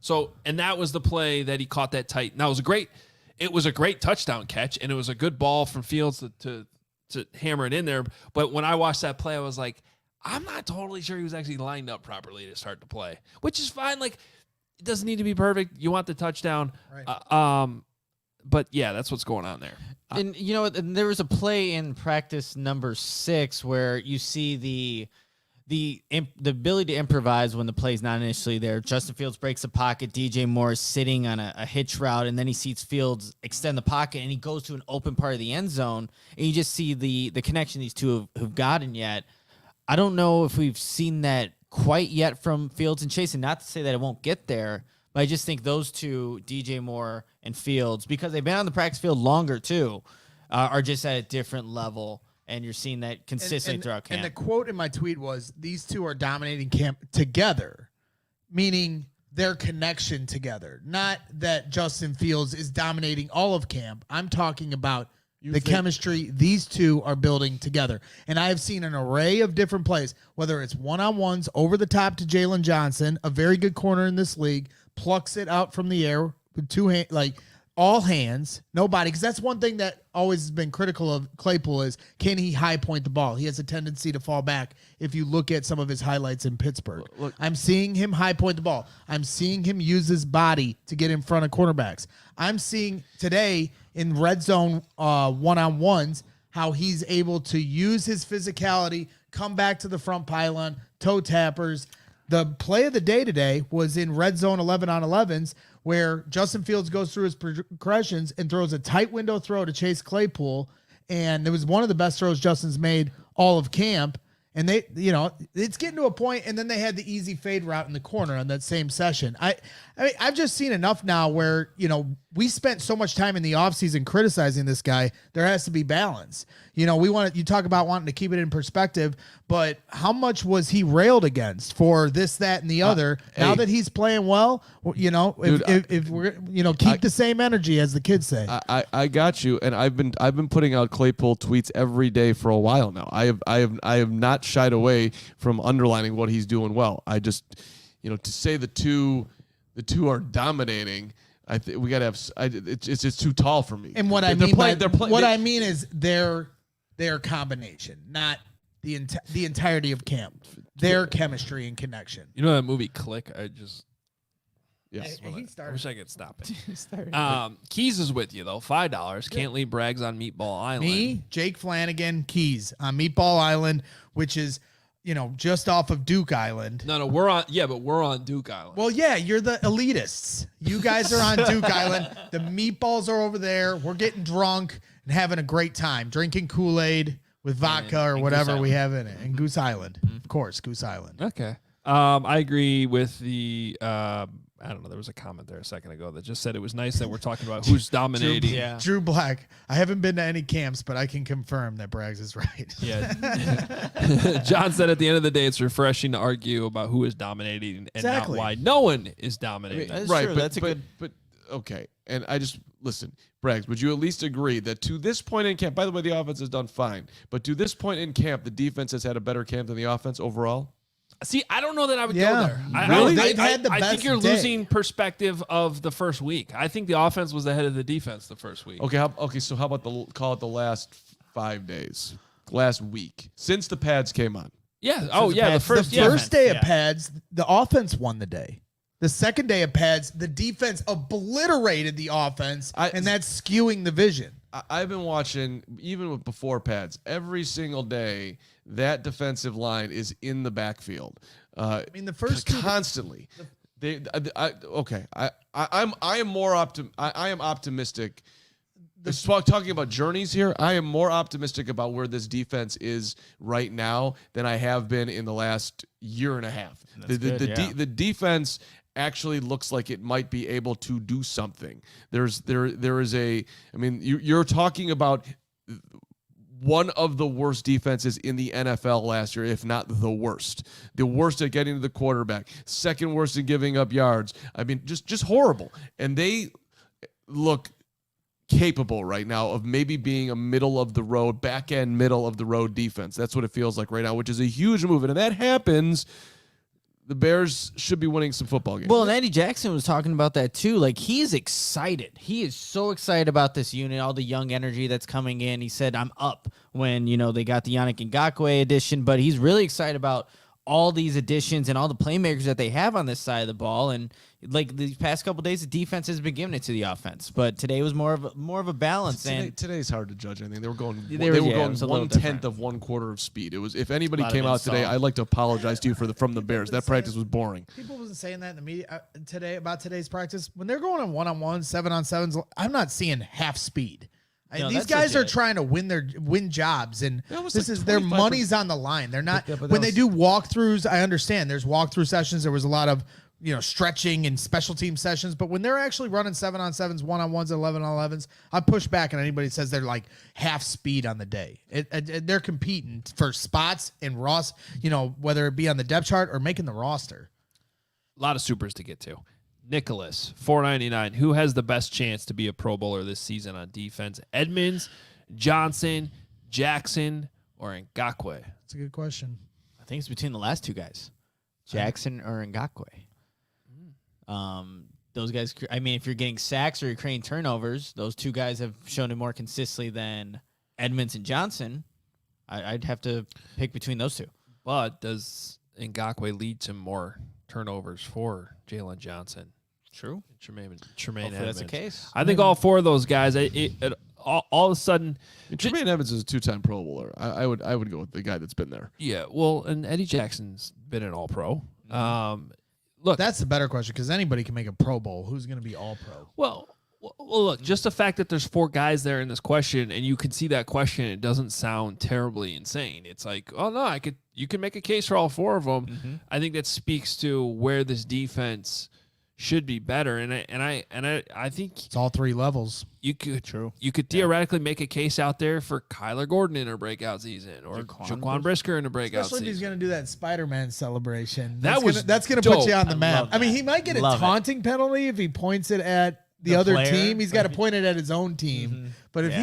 A: So, and that was the play that he caught that tight. Now, it was a great touchdown catch, and it was a good ball from Fields to hammer it in there. But when I watched that play, I was like, I'm not totally sure he was actually lined up properly to start the play, which is fine. Like, it doesn't need to be perfect. You want the touchdown. Right. But yeah, that's what's going on there.
E: And there was a play in practice number 6 where you see the ability to improvise when the play's not initially there. Justin Fields breaks the pocket. DJ Moore is sitting on a hitch route, and then he sees Fields extend the pocket, and he goes to an open part of the end zone, and you just see the connection these two have gotten yet. I don't know if we've seen that quite yet from Fields and Chase, and not to say that it won't get there, but I just think those two, DJ Moore and Fields, because they've been on the practice field longer too, are just at a different level, and you're seeing that consistently throughout camp.
C: And the quote in my tweet was, these two are dominating camp together, meaning their connection together, not that Justin Fields is dominating all of camp. I'm talking about chemistry these two are building together. And I have seen an array of different plays, whether it's one-on-ones over the top to Jalen Johnson, a very good corner in this league, plucks it out from the air with two hands, like all hands, nobody. Because that's one thing that always has been critical of Claypool is, can he high point the ball? He has a tendency to fall back if you look at some of his highlights in Pittsburgh. Look, I'm seeing him high point the ball. I'm seeing him use his body to get in front of cornerbacks. I'm seeing today in red zone one-on-ones how he's able to use his physicality, come back to the front pylon, toe tappers, The play of the day today was in red zone 11 on 11s, where Justin Fields goes through his progressions and throws a tight window throw to Chase Claypool. And it was one of the best throws Justin's made all of camp. And they, it's getting to a point, and then they had the easy fade route in the corner on that same session. I mean, I've just seen enough now where, we spent so much time in the offseason criticizing this guy. There has to be balance. You talk about wanting to keep it in perspective, but how much was he railed against for this, that, and the other? Now that he's playing well, if we're, keep the same energy, as the kids say.
B: I got you, and I've been putting out Claypool tweets every day for a while now. I have not shied away from underlining what he's doing well. I just, to say the two are dominating. I think we gotta have. It's just too tall for me.
C: And what I mean is their combination, not the entirety of camp. Their chemistry and connection.
A: You know that movie Click?
B: Yes.
A: I wish I could stop it. Keys is with you though. $5. Can't leave Braggs on Meatball Island.
C: Me, Jake Flanagan, Keys on Meatball Island, which is just off of Duke Island.
A: No, we're on Duke Island.
C: Well, yeah, you're the elitists. You guys are on Duke Island. The meatballs are over there. We're getting drunk and having a great time, drinking Kool-Aid with vodka or whatever we have in it. And Goose Island, of course, Goose Island.
A: Okay. I agree with the. I don't know. There was a comment there a second ago that just said it was nice that we're talking about who's dominating.
C: Drew Black. I haven't been to any camps, but I can confirm that Braggs is right.
A: Yeah. John said at the end of the day, it's refreshing to argue about who is dominating and not why no one is dominating.
E: That's
B: right.
E: true.
B: But,
E: That's a good.
B: But okay. And I just listen, Braggs. Would you at least agree that to this point in camp? By the way, the offense has done fine, but to this point in camp, the defense has had a better camp than the offense overall.
A: See, I don't know that I would go there.
C: Really?
A: I think you're losing perspective of the first week. I think the offense was ahead of the defense the first week.
B: Okay. So how about call it the last 5 days, last week since the pads came on?
A: Yeah.
C: The first day of pads, the offense won the day. The second day of pads, the defense obliterated the offense, and that's skewing the vision.
B: I've been watching, even before pads, every single day, that defensive line is in the backfield.
C: The first
B: constantly. I am optimistic. Talking about journeys here, I am more optimistic about where this defense is right now than I have been in the last year and a half. The defense actually looks like it might be able to do something. There is a. I mean, you're talking about one of the worst defenses in the NFL last year, if not the worst. The worst at getting to the quarterback, second worst in giving up yards. I mean, just horrible. And they look capable right now of maybe being a middle of the road, back end middle of the road defense. That's what it feels like right now, which is a huge move. And if that happens, the Bears should be winning some football games.
E: Well, and Eddie Jackson was talking about that too. Like, he's excited. He is so excited about this unit, all the young energy that's coming in. He said, I'm up when, they got the Yannick Ngakoue edition, but he's really excited about all these additions and all the playmakers that they have on this side of the ball. And like these past couple of days, the defense has been giving it to the offense, but today was more of a balance.
B: Today's hard to judge anything. They were going 1/10 of 1 quarter of speed. It was, if anybody came out today, I'd like to apologize to you from the Bears. That practice was boring.
C: People wasn't saying that in the media today about today's practice. When they're going on 1-on-1, 7-on-7s, I'm not seeing half speed. These guys are trying to win jobs, and this is their money's on the line. They're not when they do walkthroughs. I understand there's walkthrough sessions. There was a lot of stretching and special team sessions, but when they're actually running 7-on-7s, 1-on-1s, 11-on-11s, I push back on anybody that says they're like half speed on the day. They're competing for spots and Ross, whether it be on the depth chart or making the roster.
A: A lot of supers to get to. Nicholas, $4.99. Who has the best chance to be a Pro Bowler this season on defense? Edmonds, Johnson, Jackson, or Ngakoue?
C: That's a good question.
E: I think it's between the last two guys, Jackson or Ngakoue. Those guys, I mean, if you're getting sacks or you're creating turnovers, those two guys have shown it more consistently than Edmonds and Johnson. I'd have to pick between those two.
A: But does Ngakoue lead to more turnovers for Jalen Johnson?
E: True.
A: Tremaine
E: Hopefully
A: Edmonds.
E: that's the case.
A: I think all four of those guys, all of a sudden,
B: Tremaine Edmonds is a 2-time Pro Bowler. I would go with the guy that's been there.
A: Yeah, well, and Eddie Jackson's been an All-Pro. Look,
C: That's the better question because anybody can make a Pro Bowl. Who's going to be all pro?
A: well, look, just the fact that there's 4 guys there in this question, and you can see that question, it doesn't sound terribly insane. It's like, oh no, you can make a case for all 4 of them.
E: Mm-hmm.
A: I think that speaks to where this defense should be better, and I think
C: It's all 3 levels.
A: you could theoretically make a case out there for Kyler Gordon in a breakout season, or Jaquan Brisker in a breakout
C: Especially if he's
A: season.
C: going to do that Spider-Man celebration.
A: That's
C: going to put
A: dope.
C: you on the
E: I
C: map.
E: love
C: I mean,
E: that.
C: he might get a
E: Love it.
C: taunting penalty if he points it at the other
E: player?
C: team. He's got to point it at his own team. But if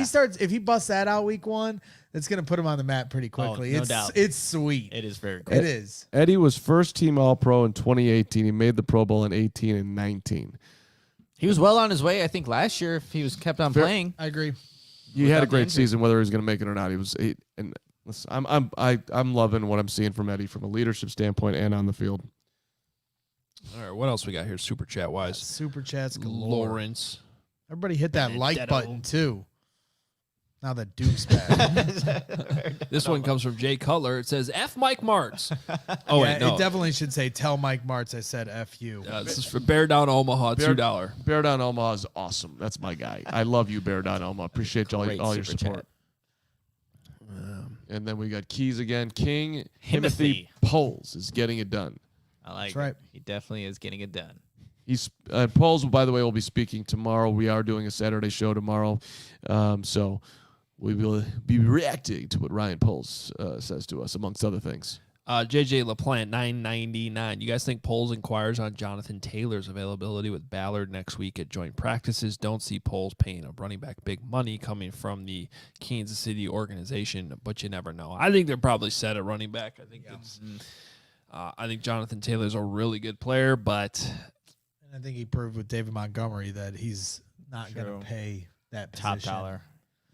C: if he busts that out week 1, that's going to put him on the map pretty quickly.
E: no doubt.
C: It's sweet.
E: It is very cool.
C: It is.
B: Eddie was first team All-Pro in 2018. He made the Pro Bowl in 18 and 19.
E: He was well on his way, I think, last year if he was kept on playing.
C: I agree.
B: He had a
E: Without
B: great
E: injury.
B: season, whether he was going to make it or not. And listen, I'm loving what I'm seeing from Eddie from a leadership standpoint and on the field.
A: All right, what else we got here, super chat wise?
C: Super chats galore.
A: Lawrence.
C: Everybody hit that like
E: Benedetto.
C: button too. Now the Duke's back.
A: This one comes from Jay Cutler. It says F Mike Martz. Oh wait, no.
C: It definitely should say tell Mike Martz I said F you.
A: This is for Bear Down Omaha, $2.
B: Bear Down Omaha is awesome. That's my guy. I love you, Bear Down Omaha. Appreciate all your
E: super
B: support.
E: chat.
B: And then we got Keys again. King
E: Timothy.
B: Timothy Poles is getting it done.
E: I like
C: That's right.
E: it. He definitely is getting it done.
B: He's Poles, by the way, will be speaking tomorrow. We are doing a Saturday show tomorrow, so we will be reacting to what Ryan Poles says to us, amongst other things.
A: JJ LaPlante, $9.99. You guys think Poles inquires on Jonathan Taylor's availability with Ballard next week at joint practices? Don't see Poles paying a running back big money coming from the Kansas City organization, but you never know. I think they're probably set at running back. I think Jonathan Taylor's a really good player, but
C: And I think he proved with David Montgomery that he's not going
E: True.
C: to pay that position.
E: Top dollar.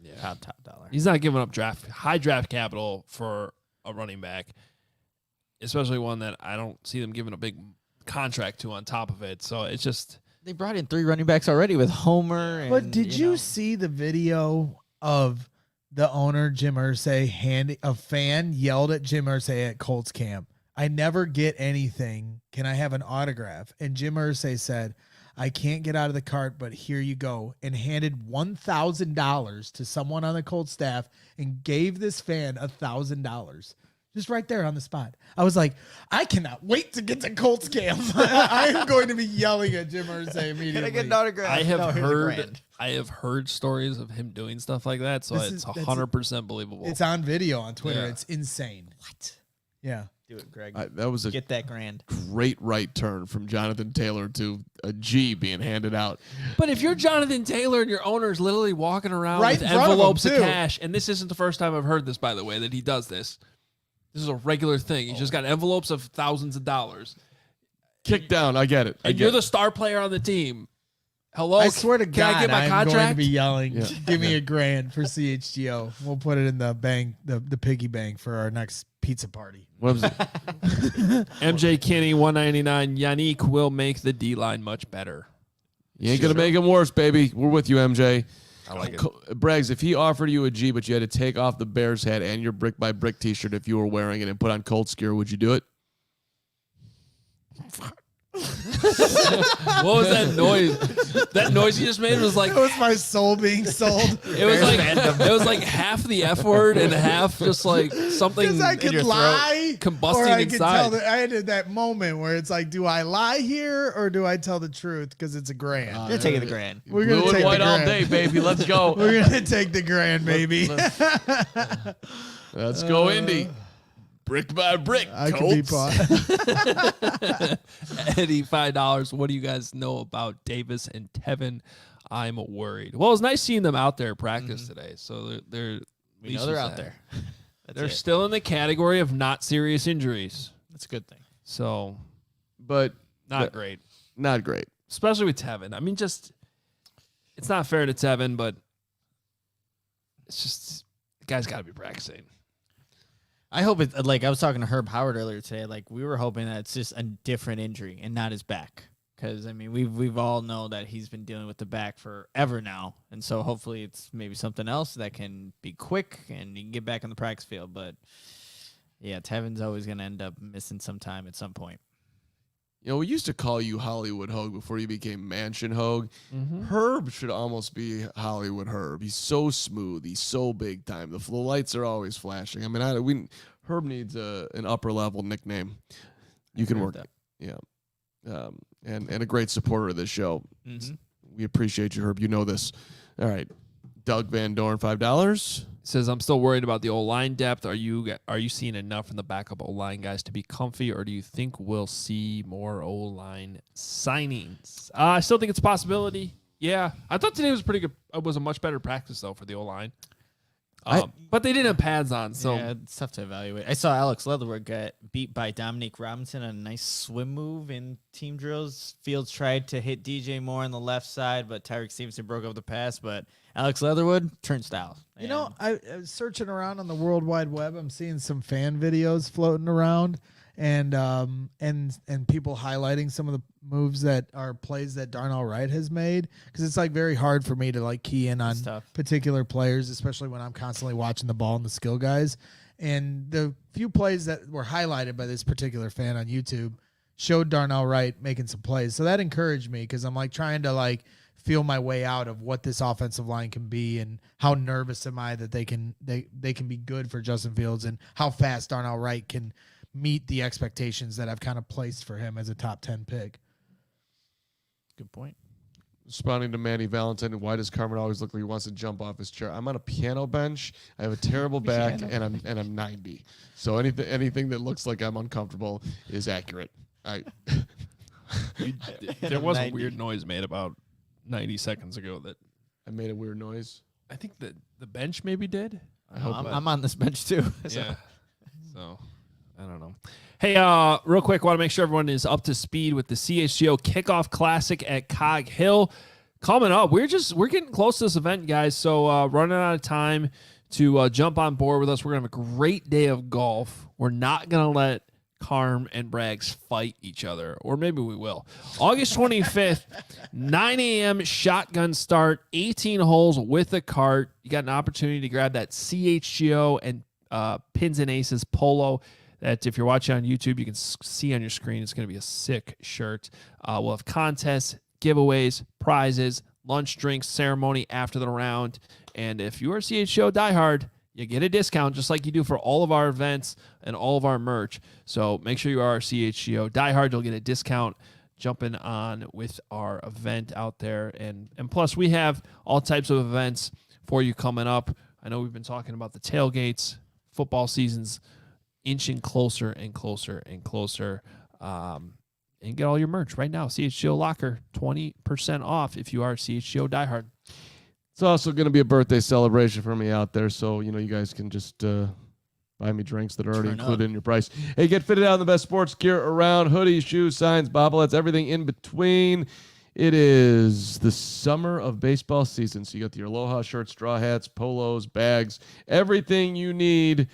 E: Yeah. Top dollar.
A: he's not giving up high draft capital for a running back, especially one that I don't see them giving a big contract to on top of it. So it's just
E: They brought in 3 running backs already with Homer. And,
C: But did you
E: know,
C: see the video of the owner, Jim Irsay, a fan yelled at Jim Irsay at Colts camp, I never get anything. Can I have an autograph? And Jim Irsay said, I can't get out of the cart, but here you go, and handed $1,000 to someone on the Colts staff and gave this fan $1,000. Just right there on the spot. I was like, I cannot wait to get to Colts camp. I am going to be yelling at Jim Irsay immediately.
E: Can I get an autograph?
A: I have
E: No, here's $1,000.
A: I have heard stories of him doing stuff like that, so it's 100% believable.
C: It's on video on Twitter.
A: Yeah.
C: It's insane.
E: What?
C: Yeah.
E: Do it, Greg.
B: That was a
E: Get that grand.
B: great right turn from Jonathan Taylor to a G being handed out.
A: But if you're Jonathan Taylor and your owner is literally walking around
C: Right
A: with
C: in front of him,
A: envelopes of
C: too.
A: cash, and this isn't the first time I've heard this, by the way, that he does this. This is a regular thing. He's just got envelopes of thousands of dollars.
B: Kick down. I get it.
A: And you're the star player on the team. Hello?
C: I swear to
A: can
C: God,
A: I get my
C: I'm going to
A: contract?
C: be yelling,
B: Yeah.
C: give me $1,000 for CHGO. We'll put it in the bank, the piggy bank for our next pizza party.
B: What was it?
A: MJ Kinney, $199. Yannick will make the D-line much better.
B: You ain't gonna make him worse, baby. We're with you, MJ.
A: I like it.
B: Braggs, if he offered you a G, but you had to take off the Bears hat and your brick by brick T-shirt if you were wearing it and put on Colts gear, would you do it?
A: What was that noise? That noise you just made was like
C: That was my soul being sold.
A: it was like half the F word and half just like something
C: Because I
A: in
C: could
A: your throat
C: lie,
A: combusting
C: or I could
A: inside.
C: tell. I had that moment where it's like, do I lie here or do I tell the truth? Because it's $1,000.
E: You're taking the grand.
C: We're gonna
B: Blue and
C: take
B: white
C: the
B: all
C: grand.
B: day, baby. Let's go.
C: We're gonna take the $1,000, baby.
B: Let's go, Indy. Brick by brick.
C: I could be
B: Colts.
A: Eddie, $5. What do you guys know about Davis and Tevin? I'm worried. Well, it's nice seeing them out there practice today. So they're
E: We know they're out there. That's
A: They're
E: it.
A: still in the category of not serious injuries.
E: That's a good thing.
A: So
B: But
A: not great.
B: not great.
A: Especially with Tevin. I mean, just it's not fair to Tevin, but it's just the guy's got to be practicing.
E: I hope it's like I was talking to Herb Howard earlier today. Like we were hoping that it's just a different injury and not his back, because I mean we've all know that he's been dealing with the back forever now, and so hopefully it's maybe something else that can be quick and he can get back on the practice field. But yeah, Tevin's always gonna end up missing some time at some point.
B: we used to call you Hollywood Hoge before you became Mansion Hoge. Herb should almost be Hollywood Herb. He's so smooth. He's so big time. The lights are always flashing. I mean, Herb needs an upper level nickname. You can work it. Yeah. And a great supporter of this show. We appreciate you, Herb. You know this. All right. Doug Van Dorn, $5.
A: Says, I'm still worried about the O-line depth. Are you seeing enough from the backup O-line guys to be comfy, or do you think we'll see more O-line signings? I still think it's a possibility. Yeah. I thought today was pretty good. It was a much better practice, though, for the O-line. But they didn't have pads on, so
E: yeah, it's tough to evaluate. I saw Alex Leatherwood get beat by Dominique Robinson on a nice swim move in team drills. Fields tried to hit DJ Moore on the left side, but Tyreek Stevenson broke up the pass. But Alex Leatherwood turnstile.
C: You know, I was searching around on the World Wide Web. I'm seeing some fan videos floating around, and people highlighting some of the moves that are plays that Darnell Wright has made, because it's like very hard for me to like key in on particular players, especially when I'm constantly watching the ball and the skill guys. And the few plays that were highlighted by this particular fan on YouTube showed Darnell Wright making some plays. So that encouraged me, because I'm like trying to like feel my way out of what this offensive line can be, and how nervous am I that they can be good for Justin Fields, and how fast Darnell Wright can meet the expectations that I've kind of placed for him as a top 10 pick.
E: Good point.
B: Responding to Manny Valentine, why does Carmen always look like he wants to jump off his chair? I'm on a piano bench. I have a terrible back, and I'm 90. So anything that looks like I'm uncomfortable is accurate.
A: There was a weird noise made about 90 seconds ago that
B: I made a weird noise.
A: I think that the bench maybe did.
E: I'm on this bench too. So.
A: Yeah. So I don't know. Hey, real quick, want to make sure everyone is up to speed with the CHGO Kickoff Classic at Cog Hill coming up. We're getting close to this event, guys. So running out of time to jump on board with us. We're gonna have a great day of golf. We're not gonna let Carm and Braggs fight each other, or maybe we will. August 25th, 9 a.m. shotgun start, 18 holes with a cart. You got an opportunity to grab that CHGO and Pins and Aces polo that, if you're watching on YouTube, you can see on your screen. It's going to be a sick shirt. We'll have contests, giveaways, prizes, lunch, drinks, ceremony after the round. And if you are a CHGO diehard, you get a discount just like you do for all of our events and all of our merch. So make sure you are a CHGO diehard. You'll get a discount jumping on with our event out there. And plus, we have all types of events for you coming up. I know we've been talking about the tailgates. Football season's inching closer and closer and closer. And get all your merch right now. CHGO Locker, 20% off if you are a CHGO diehard.
B: It's also going to be a birthday celebration for me out there, so you guys can just buy me drinks that are already included in your price. Hey, get fitted out in the best sports gear around: hoodies, shoes, signs, bobbleheads, everything in between. It is the summer of baseball season, so you got your Aloha shirts, straw hats, polos, bags, everything you need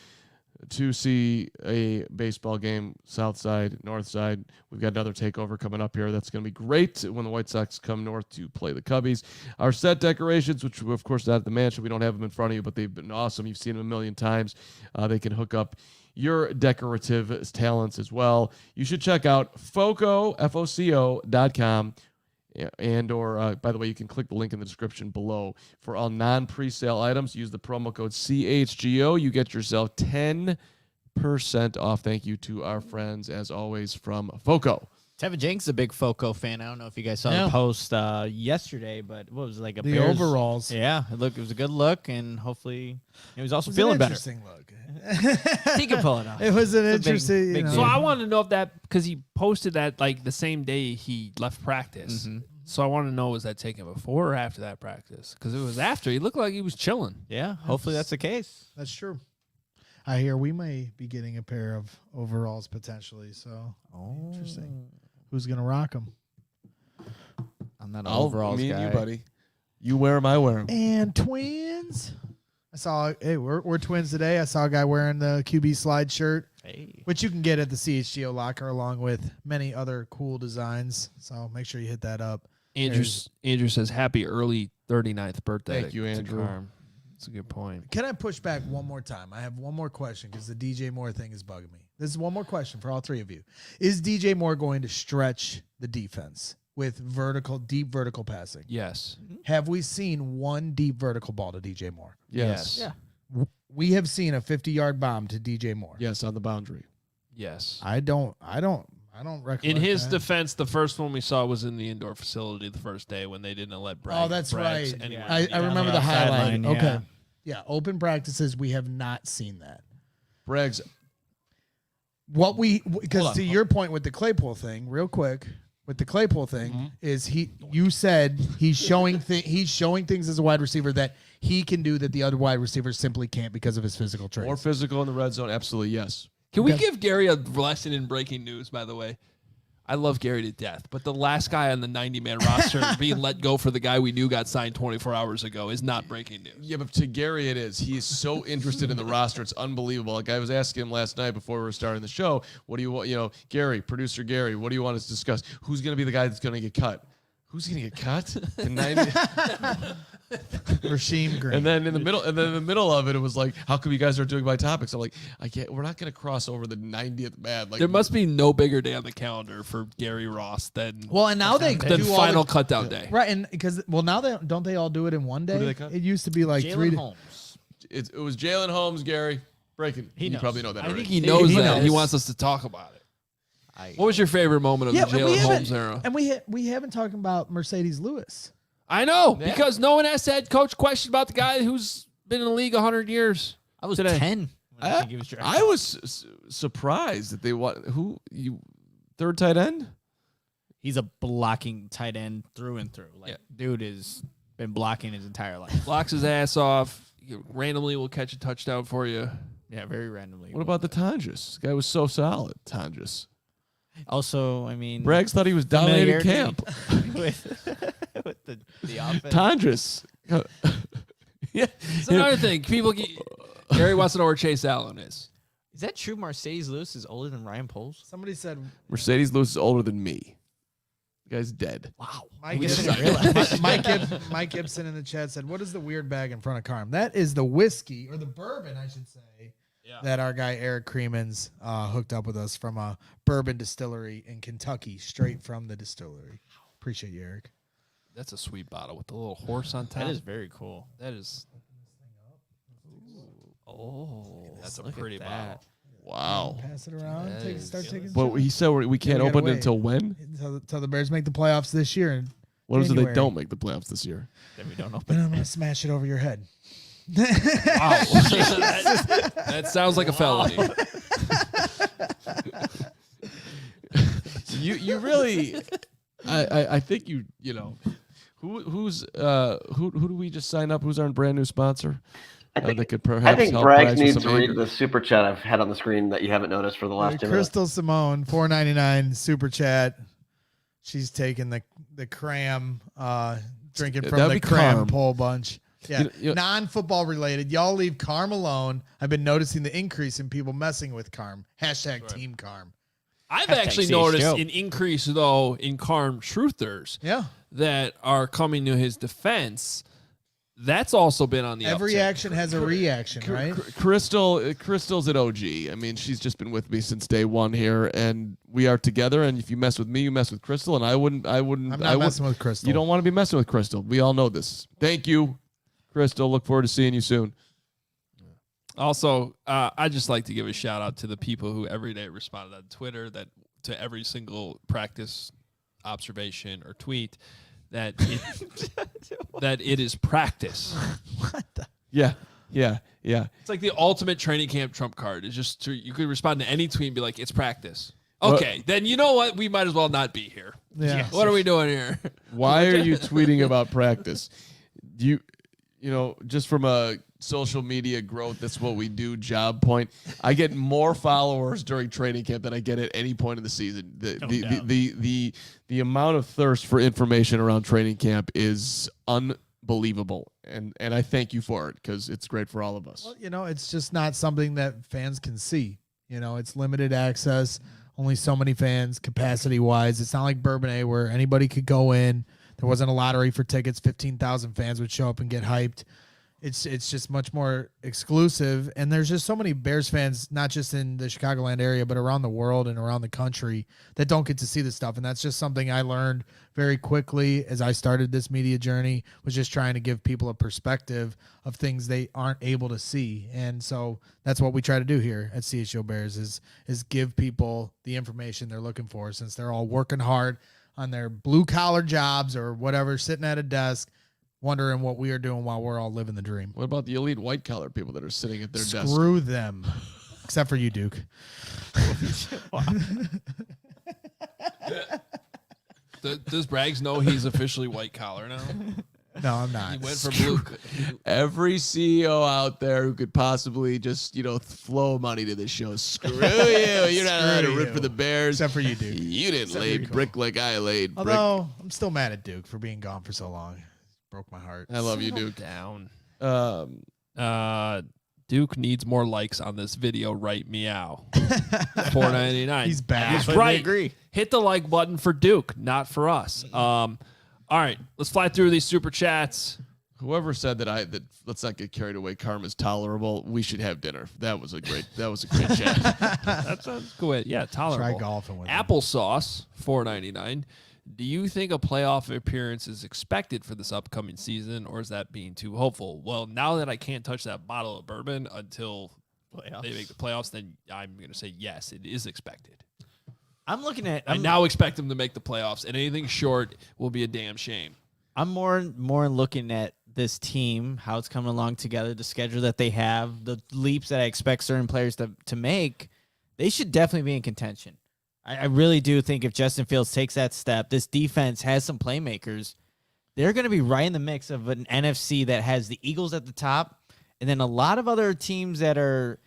B: to see a baseball game, south side, north side. We've got another takeover coming up here. That's going to be great when the White Sox come north to play the Cubbies. Our set decorations, which of course not at the mansion, we don't have them in front of you, but they've been awesome. You've seen them a million times. They can hook up your decorative talents as well. You should check out foco.com. Or by the way, you can click the link in the description below for all non-presale items. Use the promo code CHGO. You get yourself 10% off. Thank you to our friends, as always, from Foco.
E: Tevin Jenks is a big Foco fan. I don't know if you guys saw the post yesterday, but what was it, like
C: the
E: Bears
C: overalls?
E: Yeah, it was a good look, and hopefully he was also feeling better.
C: Interesting look.
E: He can pull it off.
C: It was an interesting.
E: big
A: So I wanted to know if that, because he posted that like the same day he left practice.
E: Mm-hmm.
A: So I want to know, was that taken before or after that practice? Because it was after. He looked like he was chilling.
E: Yeah, hopefully that's the case.
C: That's true. I hear we may be getting a pair of overalls potentially. So interesting. Who's gonna rock them?
E: I'm not an overalls
B: me
E: guy.
B: and you, buddy. You wear them, I wear them.
C: And twins. I saw. Hey, we're twins today. I saw a guy wearing the QB slide shirt, which you can get at the CHGO Locker along with many other cool designs. So make sure you hit that up.
A: Andrew says, happy early 39th birthday.
B: Thank you, Andrew.
A: That's a good point.
C: Can I push back one more time? I have one more question because the DJ Moore thing is bugging me. This is one more question for all three of you. Is DJ Moore going to stretch the defense with deep vertical passing?
A: Yes.
C: Have we seen one deep vertical ball to DJ Moore?
B: Yes.
E: Yeah.
C: We have seen a 50-yard bomb to DJ Moore.
B: Yes, on the boundary.
A: Yes.
C: I don't recollect
A: In his
C: that.
A: defense, the first one we saw was in the indoor facility the first day when they didn't let Bragg.
C: Oh, that's
A: Bragg's
C: right.
A: anywhere
C: I
A: near the
C: remember the
E: outside
C: highlight.
E: line,
C: Okay.
E: yeah.
C: Yeah, open practices, we have not seen that.
B: Bragg's
C: Because to your point with the Claypool thing, real quick, with the Claypool thing, is you said he's showing things as a wide receiver that he can do that the other wide receivers simply can't because of his physical traits.
B: more physical in the red zone. Absolutely, yes.
A: Can we
C: Okay.
A: give Gary a lesson in breaking news, by the way? I love Gary to death, but the last guy on the 90-man roster being let go for the guy we knew got signed 24 hours ago is not breaking news.
B: Yeah, but to Gary it is. He is so interested in the roster. It's unbelievable. Like I was asking him last night before we were starting the show, what do you want, Gary, producer Gary, what do you want us to discuss? Who's going to be the guy that's going to get cut? Who's going to get cut? The 90
C: Rasheem Green.
B: And then in the middle of it, it was like, how come you guys are doing my topics? I'm like, we're not going to cross over the 90th man. Like
A: There must be no bigger day on the calendar for Gary Ross than
C: and now they
A: the
C: do
A: final
C: all
A: cutdown day.
C: right, and because now don't they all do it in one day?
B: do they cut?
C: It used to be like
E: Jalen Holmes.
B: it was Jalen Holmes, Gary. Breaking. You
E: knows.
B: probably know that
A: I
B: already.
A: think he knows
C: He
A: that.
C: knows.
A: He wants us to talk about it. What was your favorite moment of the
C: but we
A: Jalen
C: haven't-
A: Holmes era?
C: And we haven't talked about Mercedes Lewis.
A: I know,
B: Yeah.
A: because no one asked the head coach question about the guy who's been in the league 100 years.
E: I was
A: Today.
E: 10 when I think he was drafted.
B: I was surprised that they third tight end.
E: He's a blocking tight end through and through. Like,
A: Yeah.
E: dude has been blocking his entire life.
A: Blocks his ass off. Randomly will catch a touchdown for you.
E: Yeah, very randomly.
B: What about the Tonjes? This guy was so solid. Tonjes.
E: Also, I mean,
B: Braggs thought he was dominating camp.
E: with the offense.
B: Tonjes. Yeah.
A: It's another thing. Gary wants to know where Chase Allen is.
E: Is that true? Mercedes Lewis is older than Ryan Poles?
C: Somebody said
B: Mercedes Lewis is older than me. The guy's dead.
E: Wow.
C: Mike
E: We
C: Gibson,
E: didn't realize.
C: Mike Gibson in the chat said, "What is the weird bag in front of Carm?" That is the whiskey or the bourbon, I should say, that our guy Eric Creemans hooked up with us from a bourbon distillery in Kentucky, straight from the distillery. Appreciate you, Eric.
A: That's a sweet bottle with the little horse on top.
E: That is very cool.
A: That is. Oh, that's a
E: Look at
A: pretty
E: that.
A: bottle.
B: Wow.
C: Pass it around.
A: That
C: Start
A: is-
C: taking.
B: But he said we can't
C: we gotta
B: open it
C: wait.
B: until when?
C: Until the Bears make the playoffs this year, and
B: What is it they
C: January.
B: don't make the playoffs this year?
E: Then we don't know.
C: then I'm gonna smash it over your head.
A: Wow. that sounds like a felony.
B: You really, I think who do we just sign up? Who's our brand new sponsor? That could perhaps
D: I think
B: help
D: Braggs
B: Braggs with
D: needs
B: some
D: to read
B: anger.
D: the super chat I've had on the screen that you haven't noticed for the last 2 minutes.
C: Crystal Simone, $4.99 super chat. She's taking the cram, drinking from
B: That'd
C: the
B: be
C: cram
B: Carm.
C: pole bunch. Yeah,
B: You know-
C: non-football related. Y'all leave Carm alone. I've been noticing the increase in people messing with Carm. Hashtag Team Carm.
A: I've
E: Hashtag
A: actually
E: CHGO.
A: noticed an increase, though, in Carm truthers
C: Yeah,
A: that are coming to his defense. That's also been on the
C: every
A: uptick.
C: action has a reaction, right?
B: Crystal's at OG. I mean, she's just been with me since day one here, and we are together. And if you mess with me, you mess with Crystal, and I wouldn't.
C: I'm not messing with Crystal.
B: You don't want to be messing with Crystal. We all know this. Thank you, Crystal. Look forward to seeing you soon.
A: Also, I'd just like to give a shout out to the people who every day responded on Twitter to every single practice observation or tweet that it is practice.
B: Yeah.
A: It's like the ultimate training camp trump card. It's just you could respond to any tweet and be like, "It's practice."
B: Well-
A: Okay, then you know what? We might as well not be here.
C: Yeah.
A: What are we doing here?
B: Why are you tweeting about practice? You know, just from a social media growth, that's what we do, job point. I get more followers during training camp than I get at any point in the season. The amount of thirst for information around training camp is unbelievable. And I thank you for it because it's great for all of us.
C: Well, it's just not something that fans can see. It's limited access, only so many fans, capacity-wise. It's not like Bourbon A where anybody could go in. There wasn't a lottery for tickets. 15,000 fans would show up and get hyped. It's just much more exclusive, and there's just so many Bears fans, not just in the Chicagoland area, but around the world and around the country that don't get to see this stuff. And that's just something I learned very quickly as I started this media journey, was just trying to give people a perspective of things they aren't able to see. And so that's what we try to do here at CHGO Bears is give people the information they're looking for, since they're all working hard on their blue collar jobs or whatever, sitting at a desk, wondering what we are doing while we're all living the dream.
B: What about the elite white collar people that are sitting at their desk?
C: Screw them. Except for you, Duke.
A: Does Braggs know he's officially white collar now?
C: No, I'm not.
A: He went for blue.
B: Every CEO out there who could possibly just, flow money to this show, screw you. You're not allowed to
C: Screw
B: root
C: you.
B: for the Bears.
C: Except for you, Duke.
B: You didn't
C: Except
B: lay
C: for you.
B: brick like I laid brick.
C: Although, I'm still mad at Duke for being gone for so long. Broke my heart.
B: I love you,
A: Settle
B: Duke.
A: Down. Duke needs more likes on this video. Right, meow. $4.99.
C: He's back.
A: He's
E: Completely
A: right.
E: agree.
A: Hit the like button for Duke, not for us. All right, let's fly through these super chats.
B: Whoever said that let's not get carried away. Karma's tolerable. We should have dinner. That was a great chat.
A: That sounds good. Yeah, tolerable.
C: Try golfing with him.
A: Applesauce, $4.99. Do you think a playoff appearance is expected for this upcoming season, or is that being too hopeful? Well, now that I can't touch that bottle of bourbon until they make the playoffs, then I'm going to say yes, it is expected.
E: I'm looking at.
A: I now expect them to make the playoffs, and anything short will be a damn shame.
E: I'm more looking at this team, how it's coming along together, the schedule that they have, the leaps that I expect certain players to make. They should definitely be in contention. I really do think if Justin Fields takes that step, this defense has some playmakers. They're going to be right in the mix of an NFC that has the Eagles at the top, and then a lot of other teams that are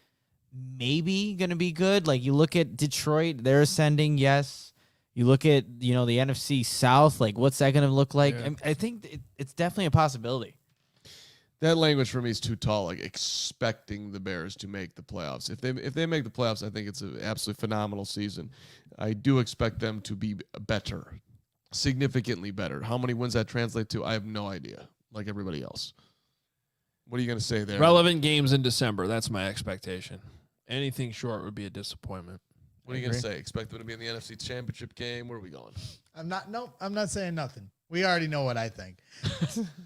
E: maybe going to be good. Like you look at Detroit, they're ascending, yes. You look at, the NFC South, like what's that going to look like?
A: Yeah.
E: I think it's definitely a possibility.
B: That language for me is too tall. Like expecting the Bears to make the playoffs. If they make the playoffs, I think it's an absolutely phenomenal season. I do expect them to be better, significantly better. How many wins that translate to, I have no idea. Like everybody else. What are you going to say there?
A: Relevant games in December. That's my expectation. Anything short would be a disappointment.
B: What are you going to say? Expect them to be in the NFC Championship game? Where are we going?
C: I'm not saying nothing. We already know what I think.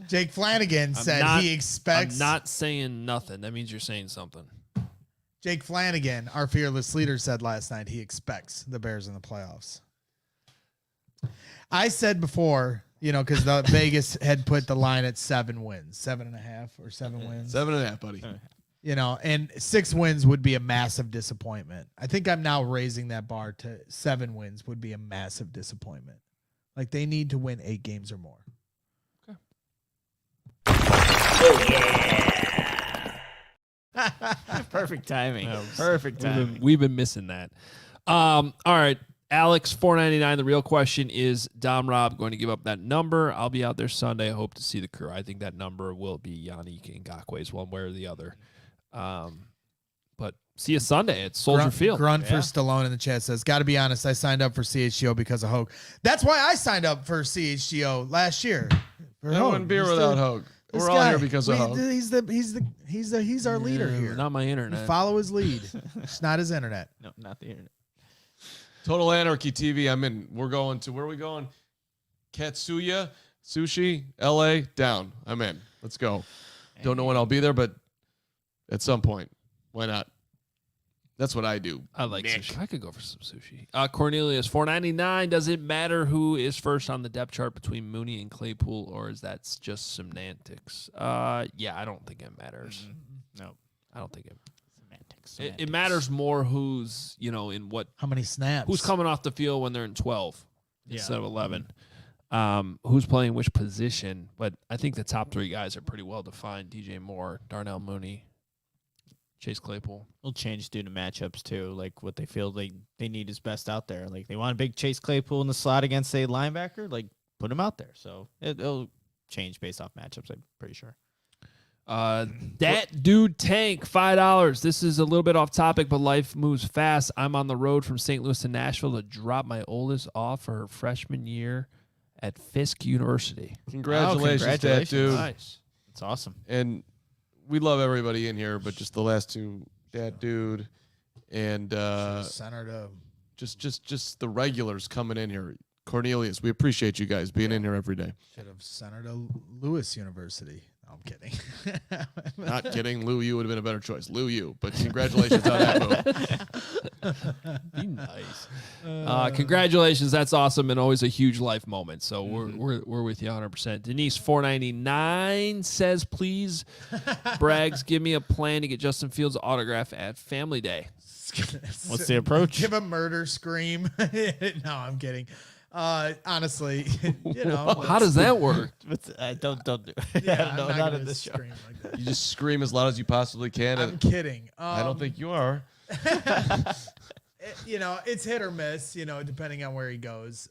C: Jake Flanagan said he expects.
A: I'm not saying nothing. That means you're saying something.
C: Jake Flanagan, our fearless leader, said last night he expects the Bears in the playoffs. I said before, because the Vegas had put the line at 7 wins, 7.5 or 7 wins.
B: 7.5, buddy.
C: And 6 wins would be a massive disappointment. I think I'm now raising that bar to 7 wins would be a massive disappointment. Like they need to win 8 games or more.
A: Okay.
E: Oh, yeah. Perfect timing. Perfect timing.
A: We've been missing that. All right. Alex, $4.99. The real question is, Dom Rob going to give up that number? I'll be out there Sunday. I hope to see the crew. I think that number will be Yannick Ngakoue's, one way or the other. But see you Sunday at Soldier Field.
C: Grunt for Stallone in the chat says, got to be honest, I signed up for CHGO because of Hoge. That's why I signed up for CHGO last year.
B: I wouldn't be without Hoge. We're all here because of Hoge.
C: He's our leader here.
A: Not my internet.
C: We follow his lead. It's not his internet.
E: No, not the internet.
B: Total Anarchy TV. I'm in. We're going to, where are we going? Katsuya, Sushi, LA, down. I'm in. Let's go. Don't know when I'll be there, but at some point. Why not? That's what I do.
A: I like sushi. I could go for some sushi. Cornelius, $4.99. Does it matter who is first on the depth chart between Mooney and Claypool, or is that just semantics? Yeah, I don't think it matters.
E: No,
A: I don't think it.
E: Semantics.
A: It matters more who's in what.
C: How many snaps?
A: Who's coming off the field when they're in 12 instead of 11?
E: Mm-hmm.
A: Who's playing which position? But I think the top 3 guys are pretty well defined: DJ Moore, Darnell Mooney, Chase Claypool.
E: Will change due to matchups too, like what they feel they need is best out there. Like they want a big Chase Claypool in the slot against a linebacker, like put him out there. So it'll change based off matchups, I'm pretty sure.
A: That dude Tank, $5. This is a little bit off topic, but life moves fast. I'm on the road from St. Louis to Nashville to drop my oldest off for her freshman year at Fisk University.
B: Congratulations, that dude.
A: Nice.
E: It's awesome.
B: And we love everybody in here, but just the last two, that dude, and
C: centered up.
B: just the regulars coming in here. Cornelius, we appreciate you guys being in here every day.
C: Should have centered a Lewis University. No, I'm kidding.
B: Not kidding. Lou, you would have been a better choice. Lou, you. But congratulations on that move.
A: Be nice. Congratulations. That's awesome and always a huge life moment. So we're with you 100%. Denise 499 says, please, Braggs, give me a plan to get Justin Fields' autograph at Family Day.
E: What's the approach?
C: Give a murder scream. No, I'm kidding. Honestly, you know.
A: How does that work?
E: Don't do it.
C: Yeah,
E: no,
C: I'm
E: not
C: gonna
E: in this show.
C: scream like that.
B: You just scream as loud as you possibly can.
C: I'm kidding.
B: I don't think you are.
C: You know, it's hit or miss, you know, depending on where he goes.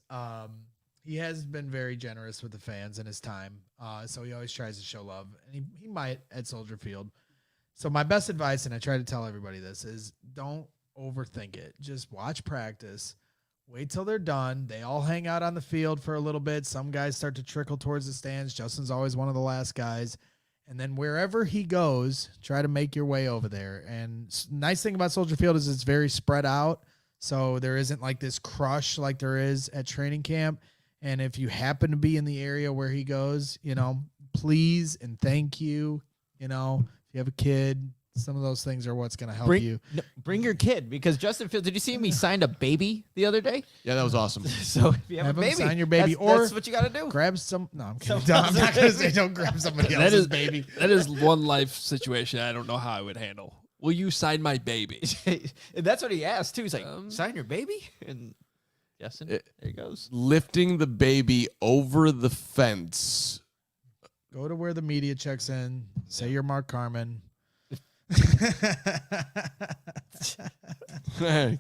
C: He has been very generous with the fans in his time. So he always tries to show love. And he might at Soldier Field. So my best advice, and I try to tell everybody this, is don't overthink it. Just watch practice. Wait till they're done. They all hang out on the field for a little bit. Some guys start to trickle towards the stands. Justin's always one of the last guys. And then wherever he goes, try to make your way over there. And nice thing about Soldier Field is it's very spread out. So there isn't like this crush like there is at training camp. And if you happen to be in the area where he goes, you know, please and thank you. You know, if you have a kid, some of those things are what's going to help you.
E: Bring your kid, because Justin Fields, did you see him? He signed a baby the other day.
B: Yeah, that was awesome.
E: So if you have
C: Have
E: a
C: him
E: baby,
C: sign your baby,
E: that's what you got to do.
C: Grab some. No, I'm kidding. I'm not going to say don't grab somebody
A: That
C: else's
A: is
C: baby.
A: That is one life situation I don't know how I would handle. Will you sign my baby?
E: And that's what he asked too. He's like, sign your baby? And Justin, there he goes.
B: Lifting the baby over the fence.
C: Go to where the media checks in. Say you're Mark Carman.
B: Hey.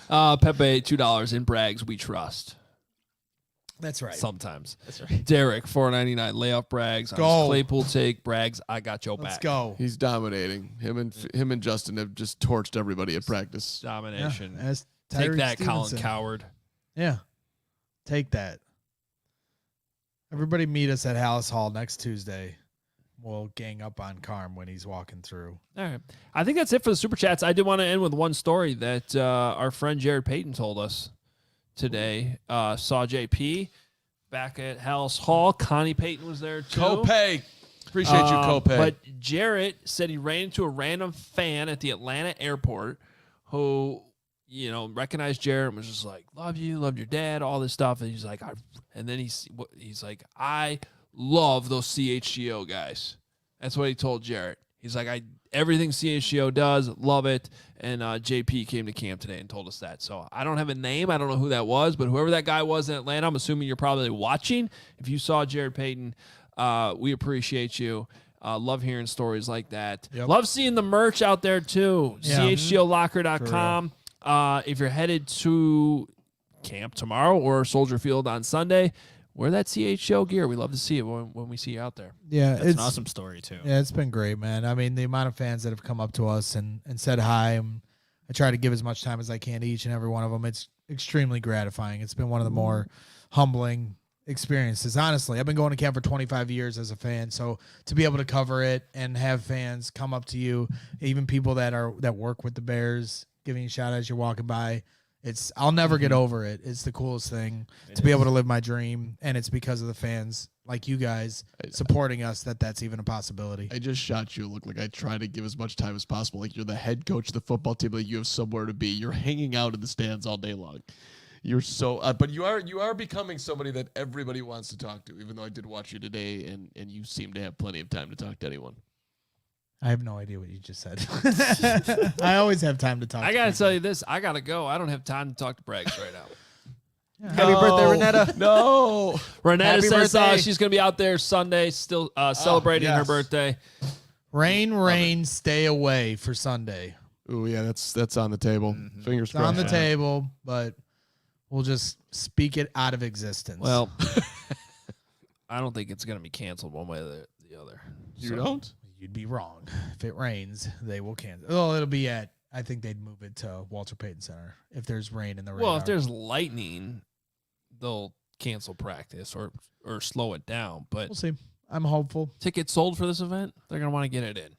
A: Pepe, $2 in Braggs. We trust.
C: That's right.
A: Sometimes.
E: That's right.
A: Derek, $4.99. Lay off Braggs.
C: Go.
A: Claypool take. Braggs, I got your
C: Let's
A: back.
C: go.
B: He's dominating. Him and Justin have just torched everybody at practice.
A: Domination.
C: As
A: Take
C: Tyreek
A: that, Colin
C: Stevenson.
A: Coward.
C: Yeah. Take that. Everybody meet us at Hallis Hall next Tuesday. We'll gang up on Carm when he's walking through.
A: All right. I think that's it for the Super Chats. I did want to end with one story that our friend Jared Payton told us today. Saw JP back at Hallis Hall. Connie Payton was there too.
B: Copay. Appreciate you, Copay.
A: But Jarrett said he ran into a random fan at the Atlanta airport who, you know, recognized Jarrett and was just like, love you, love your dad, all this stuff. And he's like, he's like, I love those CHGO guys. That's what he told Jarrett. He's like, everything CHGO does, love it. And JP came to camp today and told us that. So I don't have a name. I don't know who that was, but whoever that guy was in Atlanta, I'm assuming you're probably watching. If you saw Jared Payton, we appreciate you. Love hearing stories like that.
C: Yep.
A: Love seeing the merch out there too.
C: Yeah.
A: CHGOlocker.com. If you're headed to camp tomorrow or Soldier Field on Sunday, wear that CHGO gear. We love to see it when we see you out there.
C: Yeah,
E: That's an awesome story too.
C: Yeah, it's been great, man. I mean, the amount of fans that have come up to us and said hi. I try to give as much time as I can to each and every one of them. It's extremely gratifying. It's been one of the more humbling experiences. Honestly, I've been going to camp for 25 years as a fan, so to be able to cover it and have fans come up to you, even people that work with the Bears, giving you a shout out as you're walking by. I'll never get over it. It's the coolest thing to be able to live my dream, and it's because of the fans like you guys supporting us that's even a possibility.
B: I just shot you. Look like I try to give as much time as possible. Like you're the head coach of the football team. Like you have somewhere to be. You're hanging out in the stands all day long. You're so, but you are becoming somebody that everybody wants to talk to. Even though I did watch you today, and you seem to have plenty of time to talk to anyone.
C: I have no idea what you just said. I always have time to talk.
A: I got to tell you this. I got to go. I don't have time to talk to Braggs right now.
E: Happy birthday, Renetta.
B: No.
A: Renetta
E: Happy
A: says
E: birthday.
A: she's going to be out there Sunday, still celebrating her
B: yes.
A: birthday.
C: Rain, stay away for Sunday.
B: Oh yeah, that's on the table. Fingers
C: It's on
B: crossed.
C: the table, but we'll just speak it out of existence.
A: Well, I don't think it's going to be canceled one way or the other.
B: You
A: So,
B: don't?
C: you'd be wrong. If it rains, they will cancel. Oh, it'll be I think they'd move it to Walter Payton Center if there's rain in the radar.
A: Well, if there's lightning, they'll cancel practice or slow it down. But
C: We'll see. I'm hopeful.
A: Tickets sold for this event. They're going to want to get it in.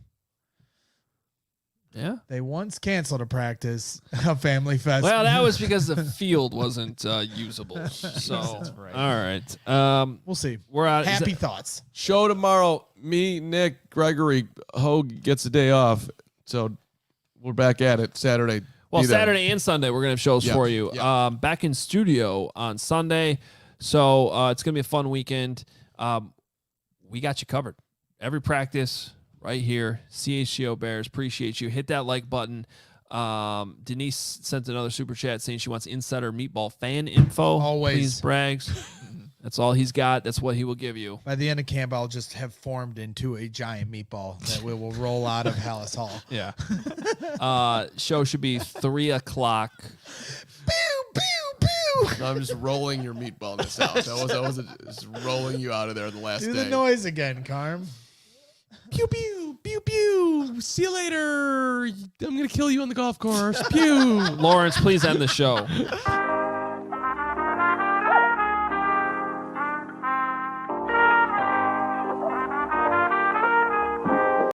A: Yeah.
C: They once canceled a practice, a family fest.
A: Well, that was because the field wasn't usable. So,
E: right.
A: all right.
C: We'll see.
A: We're out.
C: Happy thoughts.
B: Show tomorrow. Me, Nick, Gregory, Hoge gets a day off. So we're back at it Saturday.
A: Well,
B: Be there.
A: Saturday and Sunday, we're going to have shows
B: Yeah,
A: for you.
B: yeah.
A: Back in studio on Sunday. So it's going to be a fun weekend. We got you covered. Every practice right here. CHGO Bears. Appreciate you. Hit that like button. Denise sent another super chat saying she wants insider meatball fan info.
C: Always.
A: Please, Braggs. That's all he's got. That's what he will give you.
C: By the end of camp, I'll just have formed into a giant meatball that we will roll out of Hallis Hall.
A: Yeah. Show should be 3:00.
C: Pew, pew, pew.
B: No, I'm just rolling your meatballness out. That was just rolling you out of there the last
C: Do
B: day.
C: the noise again, Carm.
B: Pew pew pew pew. See you later. I'm gonna kill you on the golf course. Pew.
A: Lawrence, please end the show.